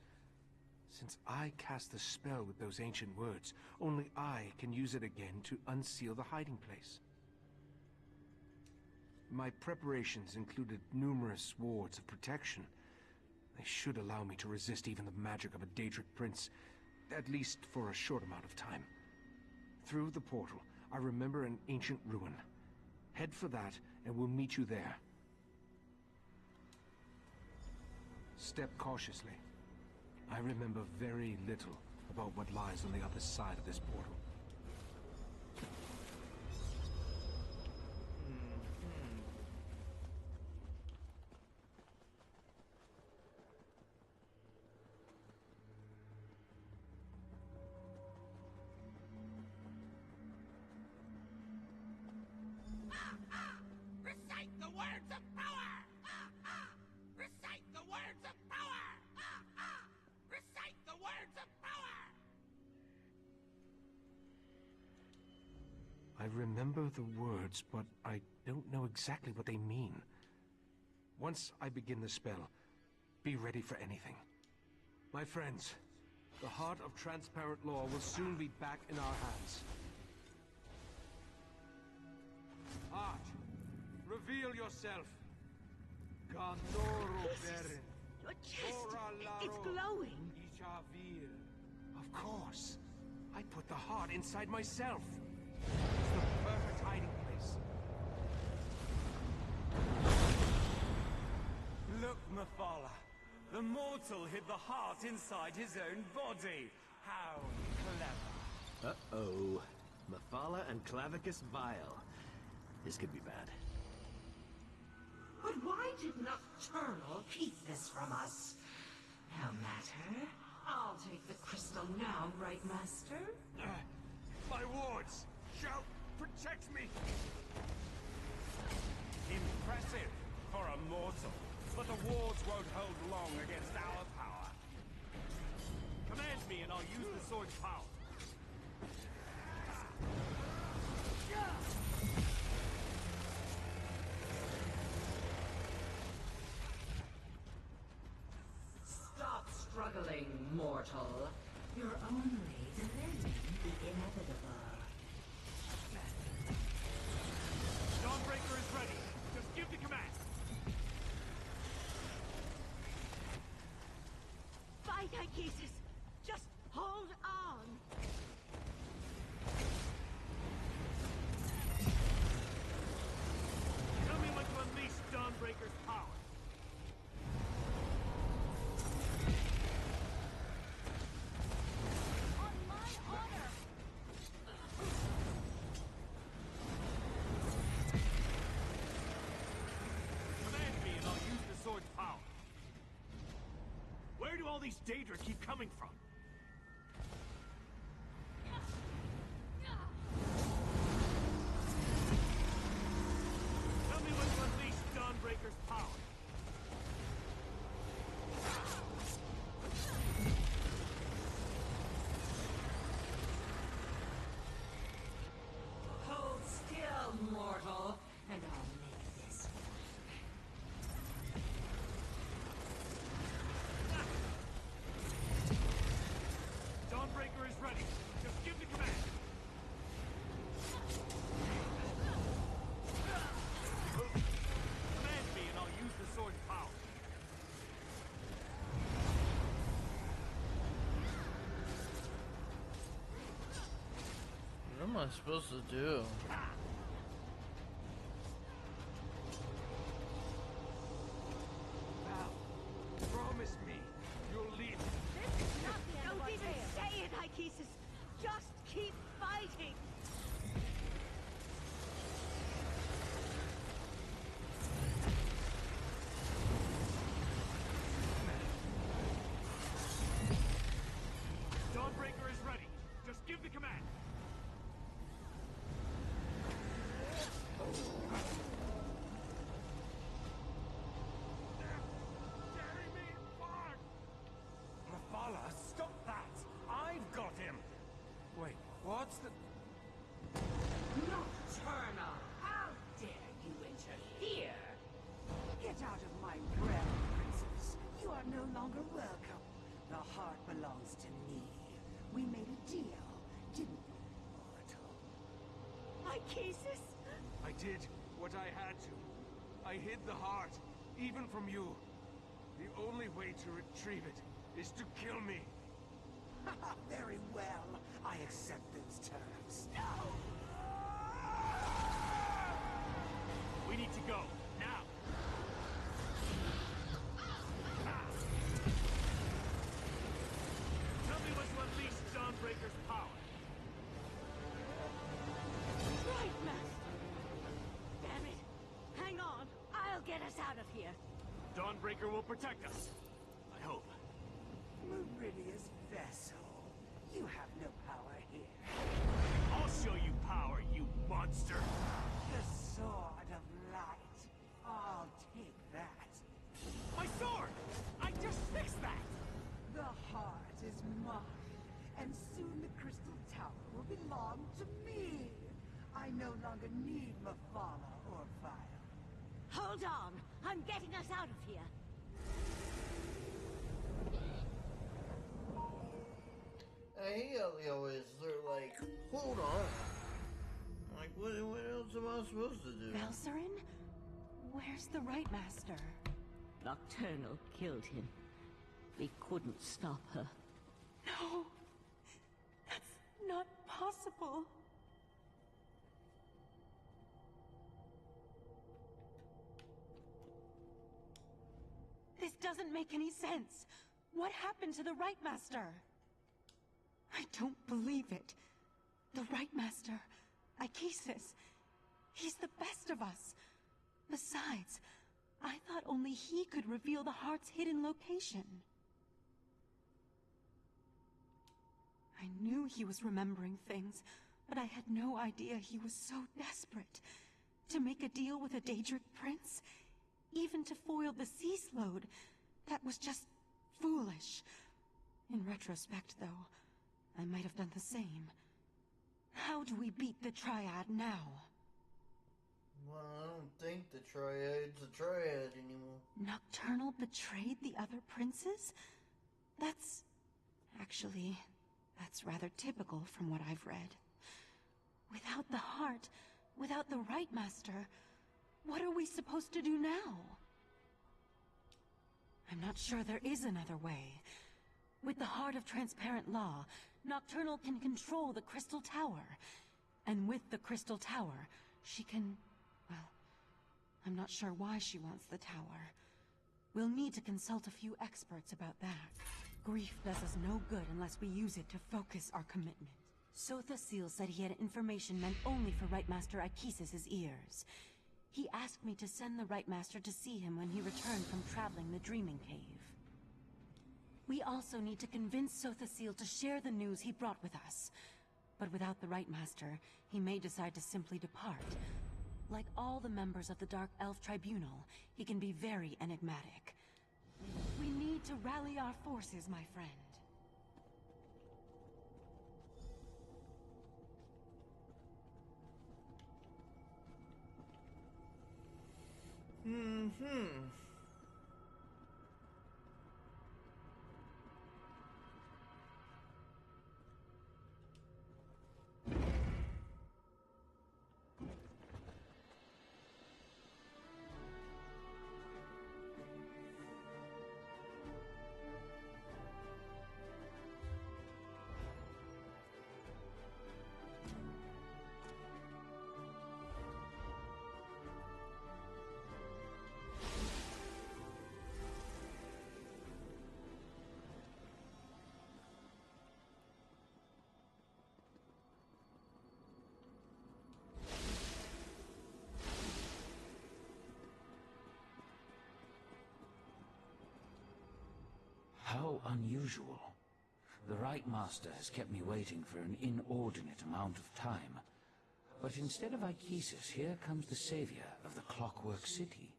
Since I cast the spell with those ancient words, only I can use it again to unseal the hiding place. My preparations included numerous wards of protection. They should allow me to resist even the magic of a Daedric prince, at least for a short amount of time. Through the portal, I remember an ancient ruin. Head for that, and we'll meet you there. Step cautiously. I remember very little about what lies on the other side of this portal. Recite the words of power! Recite the words of power! Recite the words of power! I remember the words, but I don't know exactly what they mean. Once I begin the spell, be ready for anything. My friends, the heart of transparent law will soon be back in our hands. Heart, reveal yourself. Your chest, it's glowing. Of course. I put the heart inside myself. It's the perfect hiding place. Look, Mephala. The mortal hid the heart inside his own body. How clever. Uh-oh. Mephala and Clavicus Bile. This could be bad. But why did Nocturnal keep this from us? No matter. I'll take the crystal now, right, Master? My wards! Shout! Protect me! Impressive for a mortal. But the wards won't hold long against our power. Command me and I'll use the sword's power. Stop struggling, mortal. You're only defending inevitable. Dawnbreaker is ready. Just give the command. Fight, Ichesis! Just hold on! Tell me when to unleash Dawnbreaker's power. On my honor! Command me and I'll use the sword's power. Where do all these Daedra keep coming from? Tell me when to unleash Dawnbreaker's power. Hold still, mortal, and I'll make this Dawnbreaker is ready. Just give the command. Command me and I'll use the sword's power. What am I supposed to do? Val, promise me you'll lead. Don't even say it, Ichesis! Just keep fighting! Dawnbreaker is ready. Just give the command. Carry me apart! Mephala, stop that! I've got him! Wait, what's the... Nocturnal! How dare you interfere! Get out of my realm, princess. You are no longer welcome. The heart belongs to me. We made a deal, didn't we, mortal? Ichesis? I did what I had to. I hid the heart, even from you. The only way to retrieve it is to kill me. Very well. I accept those terms. We need to go. Now. Tell me when to unleash Dawnbreaker's power. Right, Master. Damn it. Hang on. I'll get us out of here. Dawnbreaker will protect us. I hope. Meridia's vessel. You have no power here. I'll show you power, you monster. The sword of light. I'll take that. My sword! I just fixed that! The heart is mine, and soon the Crystal Tower will belong to me. I no longer need Mephala or Vile. Hold on! I'm getting us out of here. Hey, Elio is. They're like, hold on. Like, what else am I supposed to do? Valcerin? Where's the Right Master? Nocturnal killed him. We couldn't stop her. No! That's not possible. This doesn't make any sense. What happened to the Right Master? I don't believe it. The Right Master, Ichesis, he's the best of us. Besides, I thought only he could reveal the heart's hidden location. I knew he was remembering things, but I had no idea he was so desperate. To make a deal with a Daedric prince? Even to foil the Cease Load? That was just foolish. In retrospect, though, I might have done the same. How do we beat the Triad now? Well, I don't think the Triad's a Triad anymore. Nocturnal betrayed the other princes? Actually, That's rather typical from what I've read. Without the heart, without the Right Master, what are we supposed to do now? I'm not sure there is another way. With the heart of transparent law, Nocturnal can control the Crystal Tower. And with the Crystal Tower, she can... well, I'm not sure why she wants the tower. We'll need to consult a few experts about that. Grief does us no good unless we use it to focus our commitment. Sotha-Seal said he had information meant only for Right Master Akesis' ears. He asked me to send the Right Master to see him when he returned from traveling the Dreaming Cave. We also need to convince Sotha-Seal to share the news he brought with us. But without the Right Master, he may decide to simply depart. Like all the members of the Dark Elf Tribunal, he can be very enigmatic. We need to rally our forces, my friend. How unusual. The Right Master has kept me waiting for an inordinate amount of time. But instead of Akesis, here comes the savior of the Clockwork City.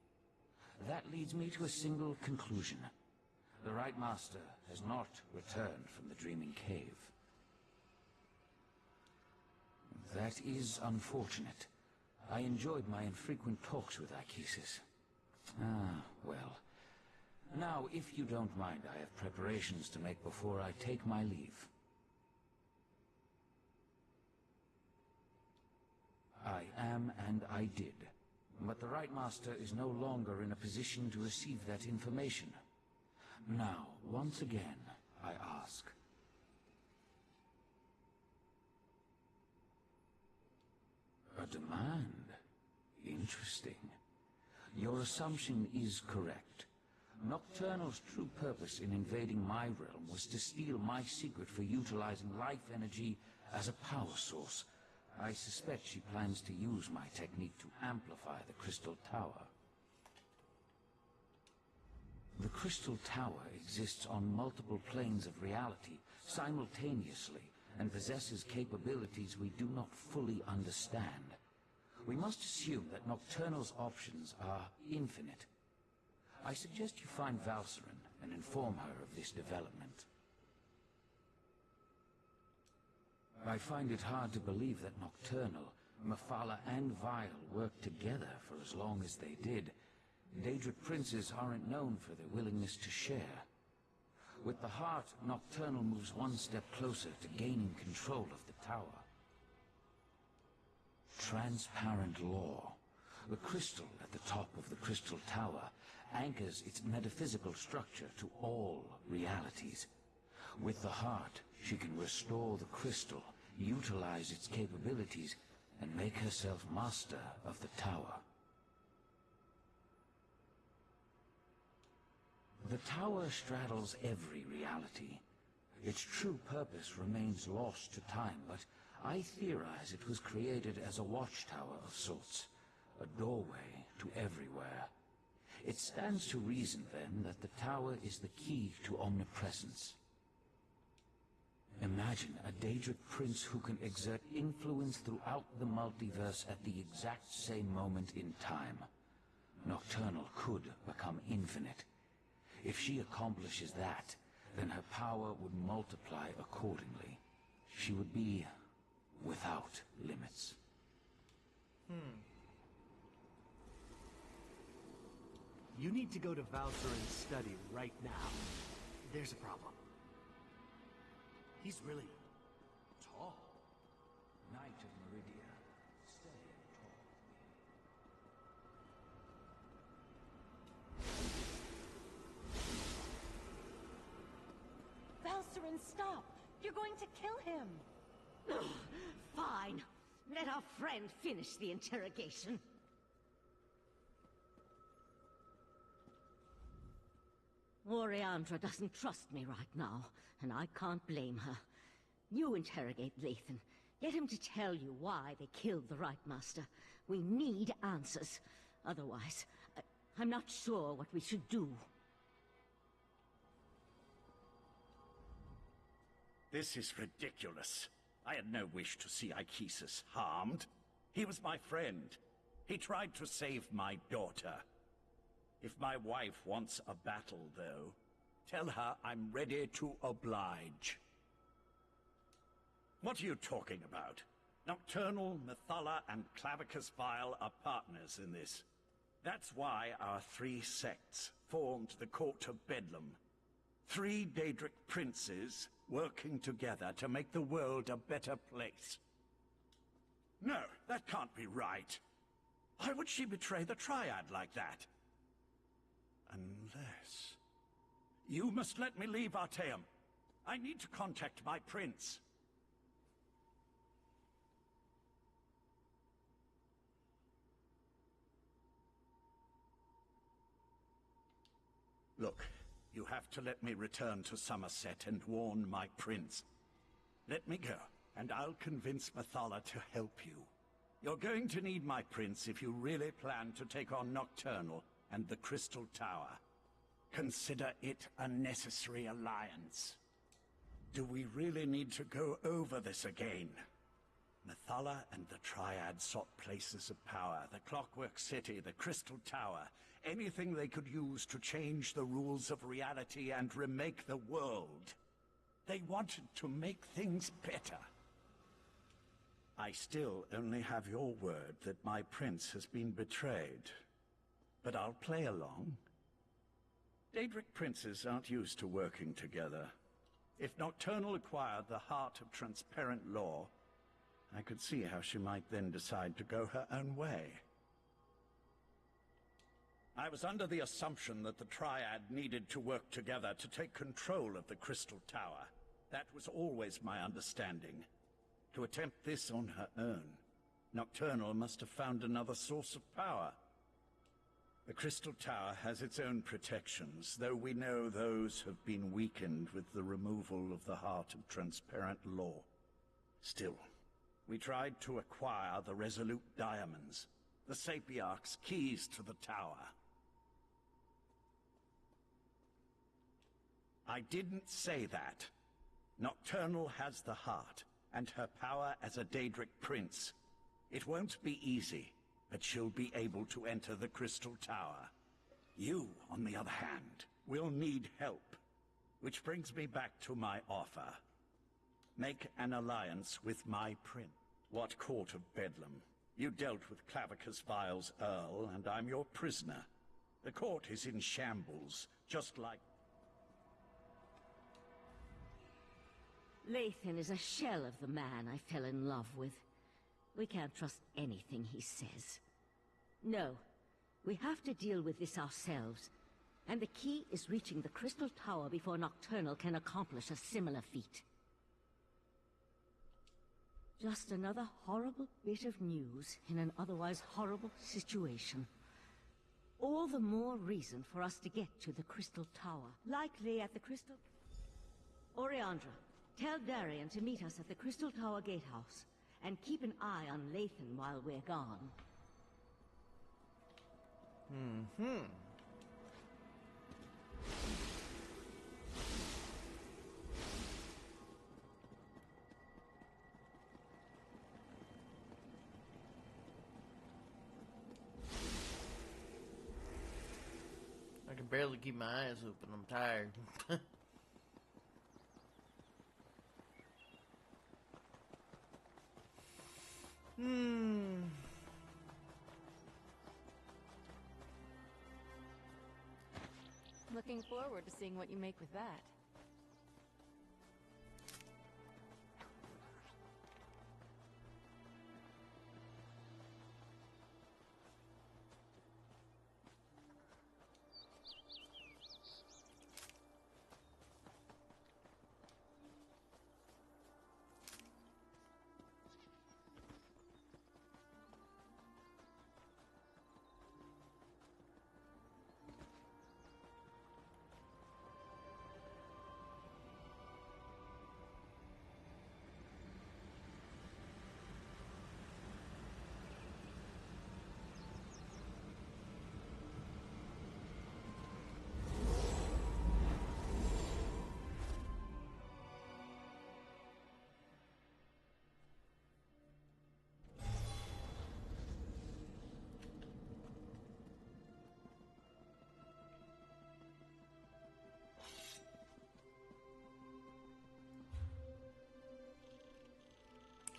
That leads me to a single conclusion. The Right Master has not returned from the Dreaming Cave. That is unfortunate. I enjoyed my infrequent talks with Akesis. Ah, well. Now, if you don't mind, I have preparations to make before I take my leave. I am, and I did. But the Right Master is no longer in a position to receive that information. Now, once again, I ask. A demand? Interesting. Your assumption is correct. Nocturnal's true purpose in invading my realm was to steal my secret for utilizing life energy as a power source. I suspect she plans to use my technique to amplify the Crystal Tower. The Crystal Tower exists on multiple planes of reality simultaneously and possesses capabilities we do not fully understand. We must assume that Nocturnal's options are infinite. I suggest you find Valcerin and inform her of this development. I find it hard to believe that Nocturnal, Mephala, and Vile worked together for as long as they did. Daedric princes aren't known for their willingness to share. With the heart, Nocturnal moves one step closer to gaining control of the tower. Transparent law. The crystal at the top of the Crystal Tower anchors its metaphysical structure to all realities. With the heart, she can restore the crystal, utilize its capabilities, and make herself master of the tower. The tower straddles every reality. Its true purpose remains lost to time, but I theorize it was created as a watchtower of sorts, a doorway to everywhere. It stands to reason, then, that the tower is the key to omnipresence. Imagine a Daedric prince who can exert influence throughout the multiverse at the exact same moment in time. Nocturnal could become infinite. If she accomplishes that, then her power would multiply accordingly. She would be without limits. You need to go to Valcerin's study right now. There's a problem. He's really Oh, Knight of Meridia, stay and talk with me. Valcerin, stop! You're going to kill him! Fine. Let our friend finish the interrogation. Oriandra doesn't trust me right now, and I can't blame her. You interrogate Lathan. Get him to tell you why they killed the Right Master. We need answers. Otherwise, I'm not sure what we should do. This is ridiculous. I had no wish to see Ichesus harmed. He was my friend. He tried to save my daughter. If my wife wants a battle, though, tell her I'm ready to oblige. What are you talking about? Nocturnal, Methala, and Clavicus Vile are partners in this. That's why our three sects formed the Court of Bedlam. 3 Daedric princes working together to make the world a better place. No, that can't be right. Why would she betray the Triad like that? Unless... You must let me leave, Artaeum. I need to contact my prince. Look, you have to let me return to Somerset and warn my prince. Let me go, and I'll convince Methala to help you. You're going to need my prince if you really plan to take on Nocturnal and the Crystal Tower. Consider it a necessary alliance. Do we really need to go over this again? Methala and the Triad sought places of power, the Clockwork City, the Crystal Tower, anything they could use to change the rules of reality and remake the world. They wanted to make things better. I still only have your word that my prince has been betrayed. But I'll play along. Daedric princes aren't used to working together. If Nocturnal acquired the heart of transparent law, I could see how she might then decide to go her own way. I was under the assumption that the Triad needed to work together to take control of the Crystal Tower. That was always my understanding. To attempt this on her own, Nocturnal must have found another source of power. The Crystal Tower has its own protections, though we know those have been weakened with the removal of the Heart of Transparent Law. Still, we tried to acquire the Resolute Diamonds, the Sapiarch's keys to the tower. I didn't say that. Nocturnal has the heart, and her power as a Daedric prince. It won't be easy, but she'll be able to enter the Crystal Tower. You, on the other hand, will need help. Which brings me back to my offer. Make an alliance with my prince. What Court of Bedlam? You dealt with Clavicus Vile's Earl, and I'm your prisoner. The court is in shambles, just like... Lathan is a shell of the man I fell in love with. We can't trust anything he says. No, we have to deal with this ourselves. And the key is reaching the Crystal Tower before Nocturnal can accomplish a similar feat. Just another horrible bit of news in an otherwise horrible situation. All the more reason for us to get to the Crystal Tower. Likely at the Crystal... Oriandra, tell Darian to meet us at the Crystal Tower Gatehouse. And keep an eye on Lathan while we're gone. I can barely keep my eyes open. I'm tired. Looking forward to seeing what you make with that.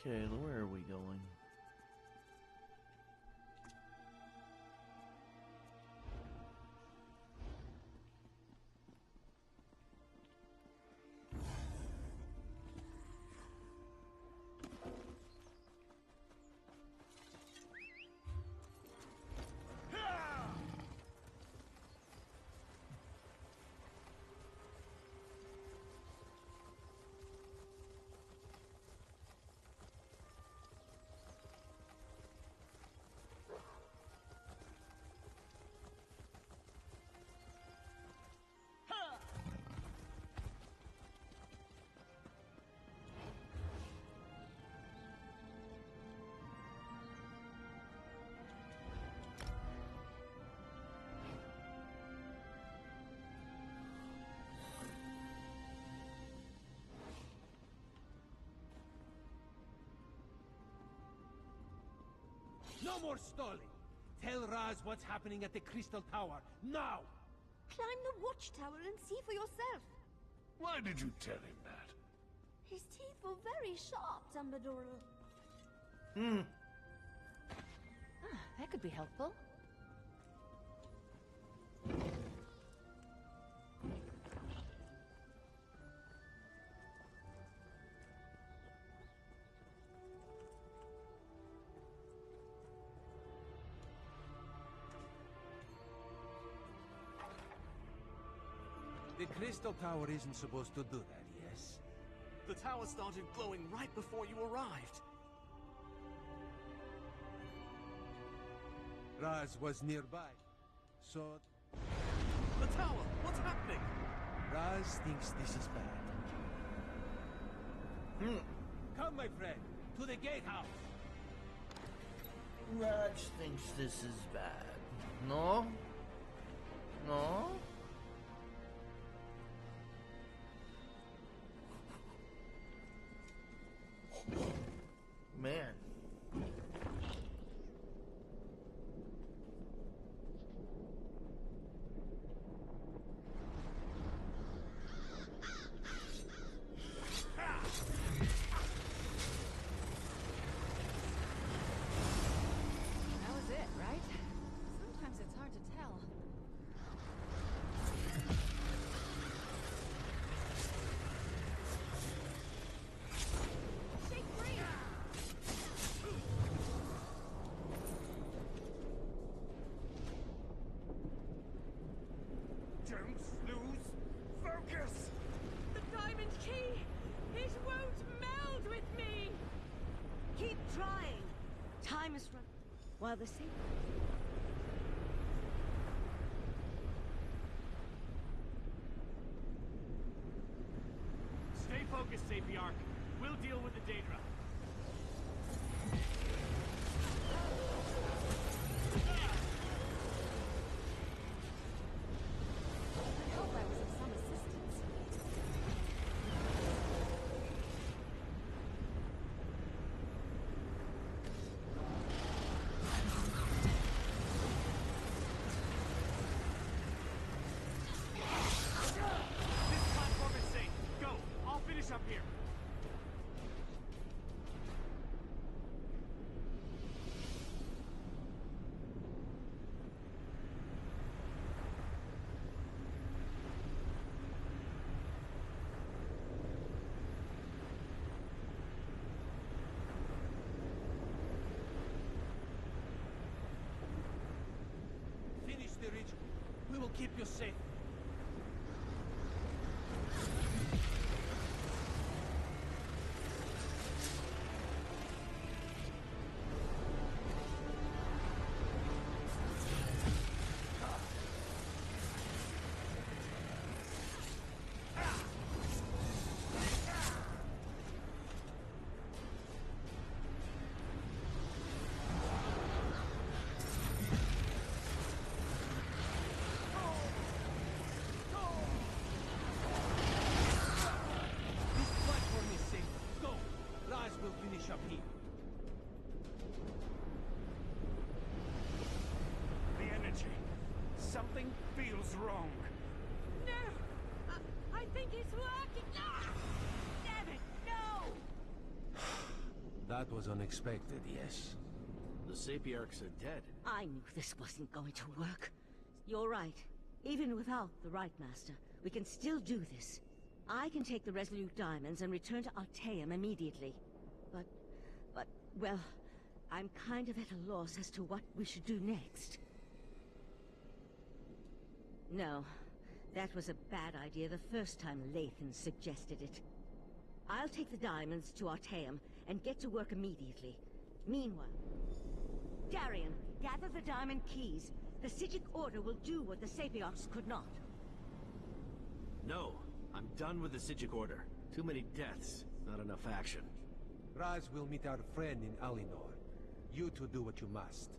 Okay, where are we going? No more stalling! Tell Raz what's happening at the Crystal Tower, now! Climb the watchtower and see for yourself. Why did you tell him that? His teeth were very sharp, Dumbledore. That could be helpful. The Crystal Tower isn't supposed to do that, yes? The tower started glowing right before you arrived. Raz was nearby, so... The tower! What's happening? Raz thinks this is bad. Come, my friend, to the gatehouse! Raj thinks this is bad. No? No? Man. That was it, right? Sometimes it's hard to tell. Shake free! Don't lose focus! The diamond key! It won't meld with me! Keep trying. Time is running. While the same... Stay focused, Sapiarch. We'll deal with the Daedra. I hope I was of some assistance. This platform is safe. Go. I'll finish up here. Finish the ritual. We will keep you safe. This platform is safe. Go! Raz will finish up here. The energy. Something feels wrong. No! I think it's working! Ah! Damn it, no! That was unexpected, yes. The Sapiarchs are dead. I knew this wasn't going to work. You're right. Even without the Right Master, we can still do this. I can take the Resolute Diamonds and return to Artaeum immediately. Well, I'm kind of at a loss as to what we should do next. No, that was a bad idea the first time Lathan suggested it. I'll take the diamonds to Artaeum and get to work immediately. Meanwhile, Darian, gather the diamond keys. The Psijic Order will do what the Sapiarchs could not. No, I'm done with the Psijic Order. Too many deaths, not enough action. Raz will meet our friend in Alinor. You two do what you must.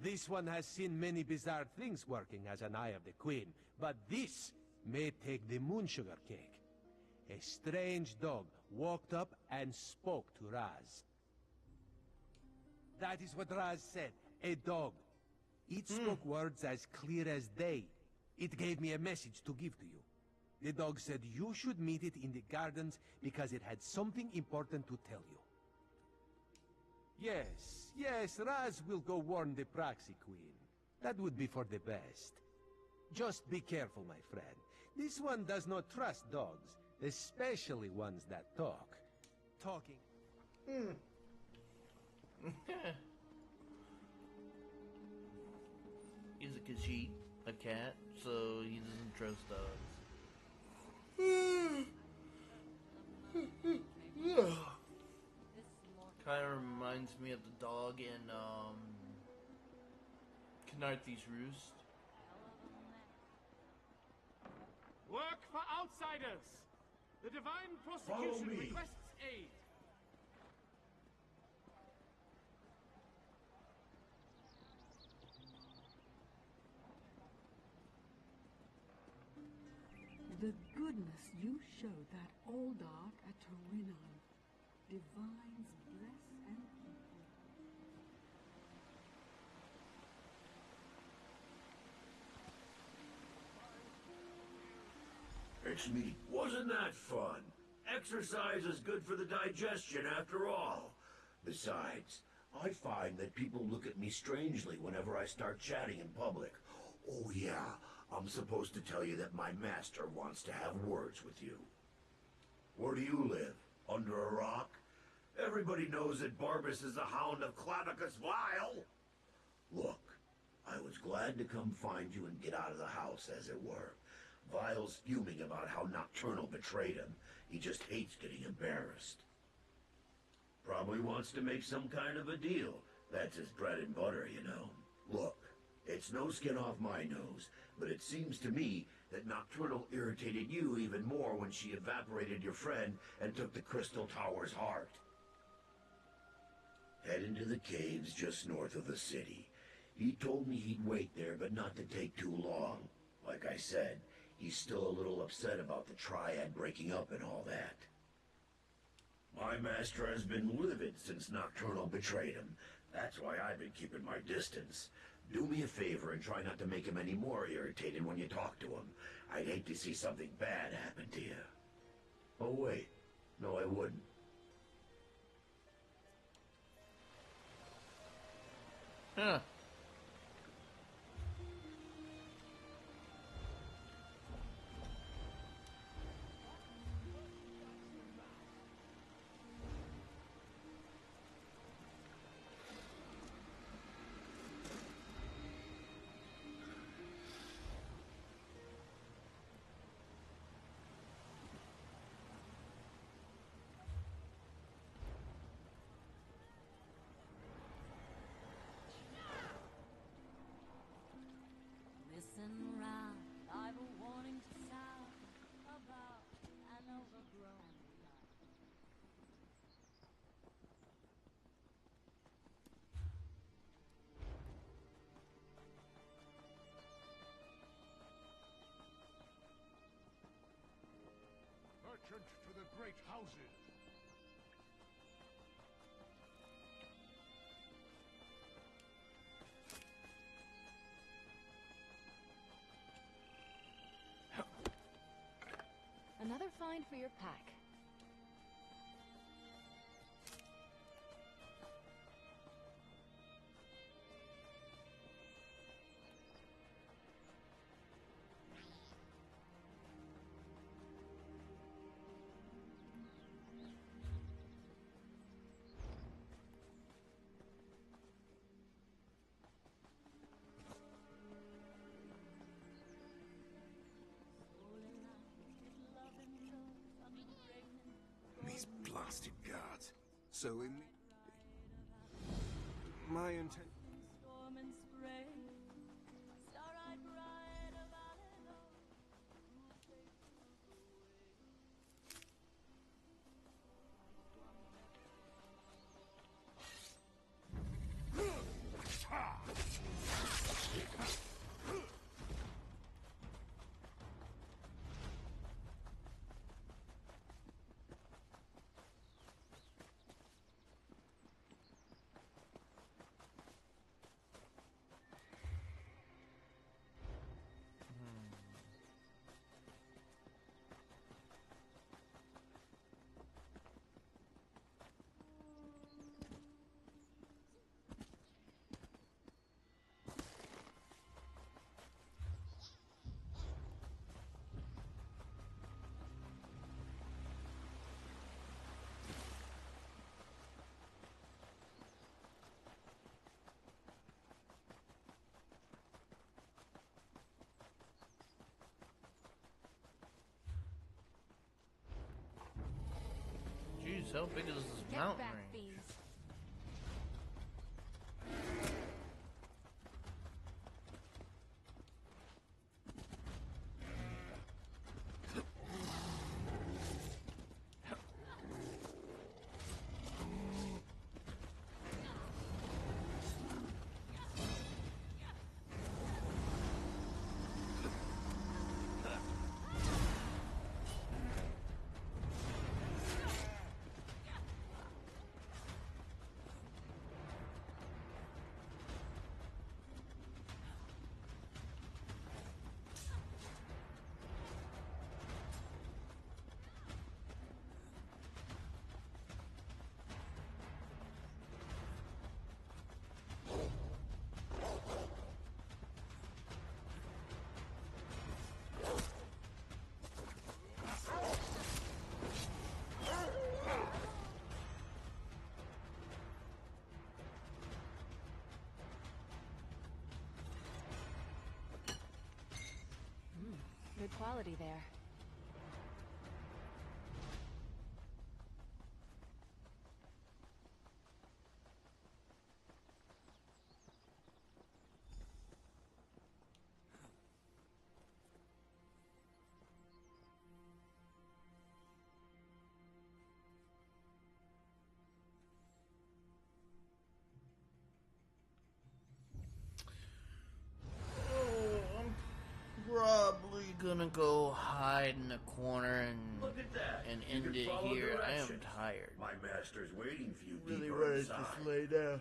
This one has seen many bizarre things working as an Eye of the Queen, but this may take the moonsugar cake. A strange dog walked up and spoke to Raz. That is what Raz said, a dog. It spoke words as clear as day. It gave me a message to give to you. The dog said you should meet it in the gardens because it had something important to tell you. Yes, Raz will go warn the Proxy Queen. That would be for the best. Just be careful, my friend. This one does not trust dogs, especially ones that talk. Talking. He's a Khajiit, a cat, so he doesn't trust dogs. Kind of reminds me of the dog in Knarthy's Roost. Work for outsiders! The Divine Prosecution requests aid. The goodness you showed that old dark at Torinon. Divines bless and keep you. It's me. Wasn't that fun? Exercise is good for the digestion after all. Besides, I find that people look at me strangely whenever I start chatting in public. Oh yeah, I'm supposed to tell you that my master wants to have words with you. Where do you live? Under a rock? Everybody knows that Barbas is the Hound of Clavicus Vile. Look, I was glad to come find you and get out of the house, as it were. Vile's fuming about how Nocturnal betrayed him. He just hates getting embarrassed. Probably wants to make some kind of a deal. That's his bread and butter, you know. Look, it's no skin off my nose, but it seems to me that Nocturnal irritated you even more when she evaporated your friend and took the Crystal Tower's heart. Head into the caves just north of the city. He told me he'd wait there, but not to take too long. Like I said, he's still a little upset about the Triad breaking up and all that. My master has been livid since Nocturnal betrayed him. That's why I've been keeping my distance. Do me a favor and try not to make him any more irritated when you talk to him. I'd hate to see something bad happen to you. Oh wait, no I wouldn't. Huh. merchant to the great houses. Another find for your pack. These blasted guards. So in my intent. Jeez, how big is this mountain range? Good quality there. Probably gonna go hide in a corner and Look at that. end it follow here. I am directions. tired. My master's waiting for you Really deeper wanted to inside. just lay down.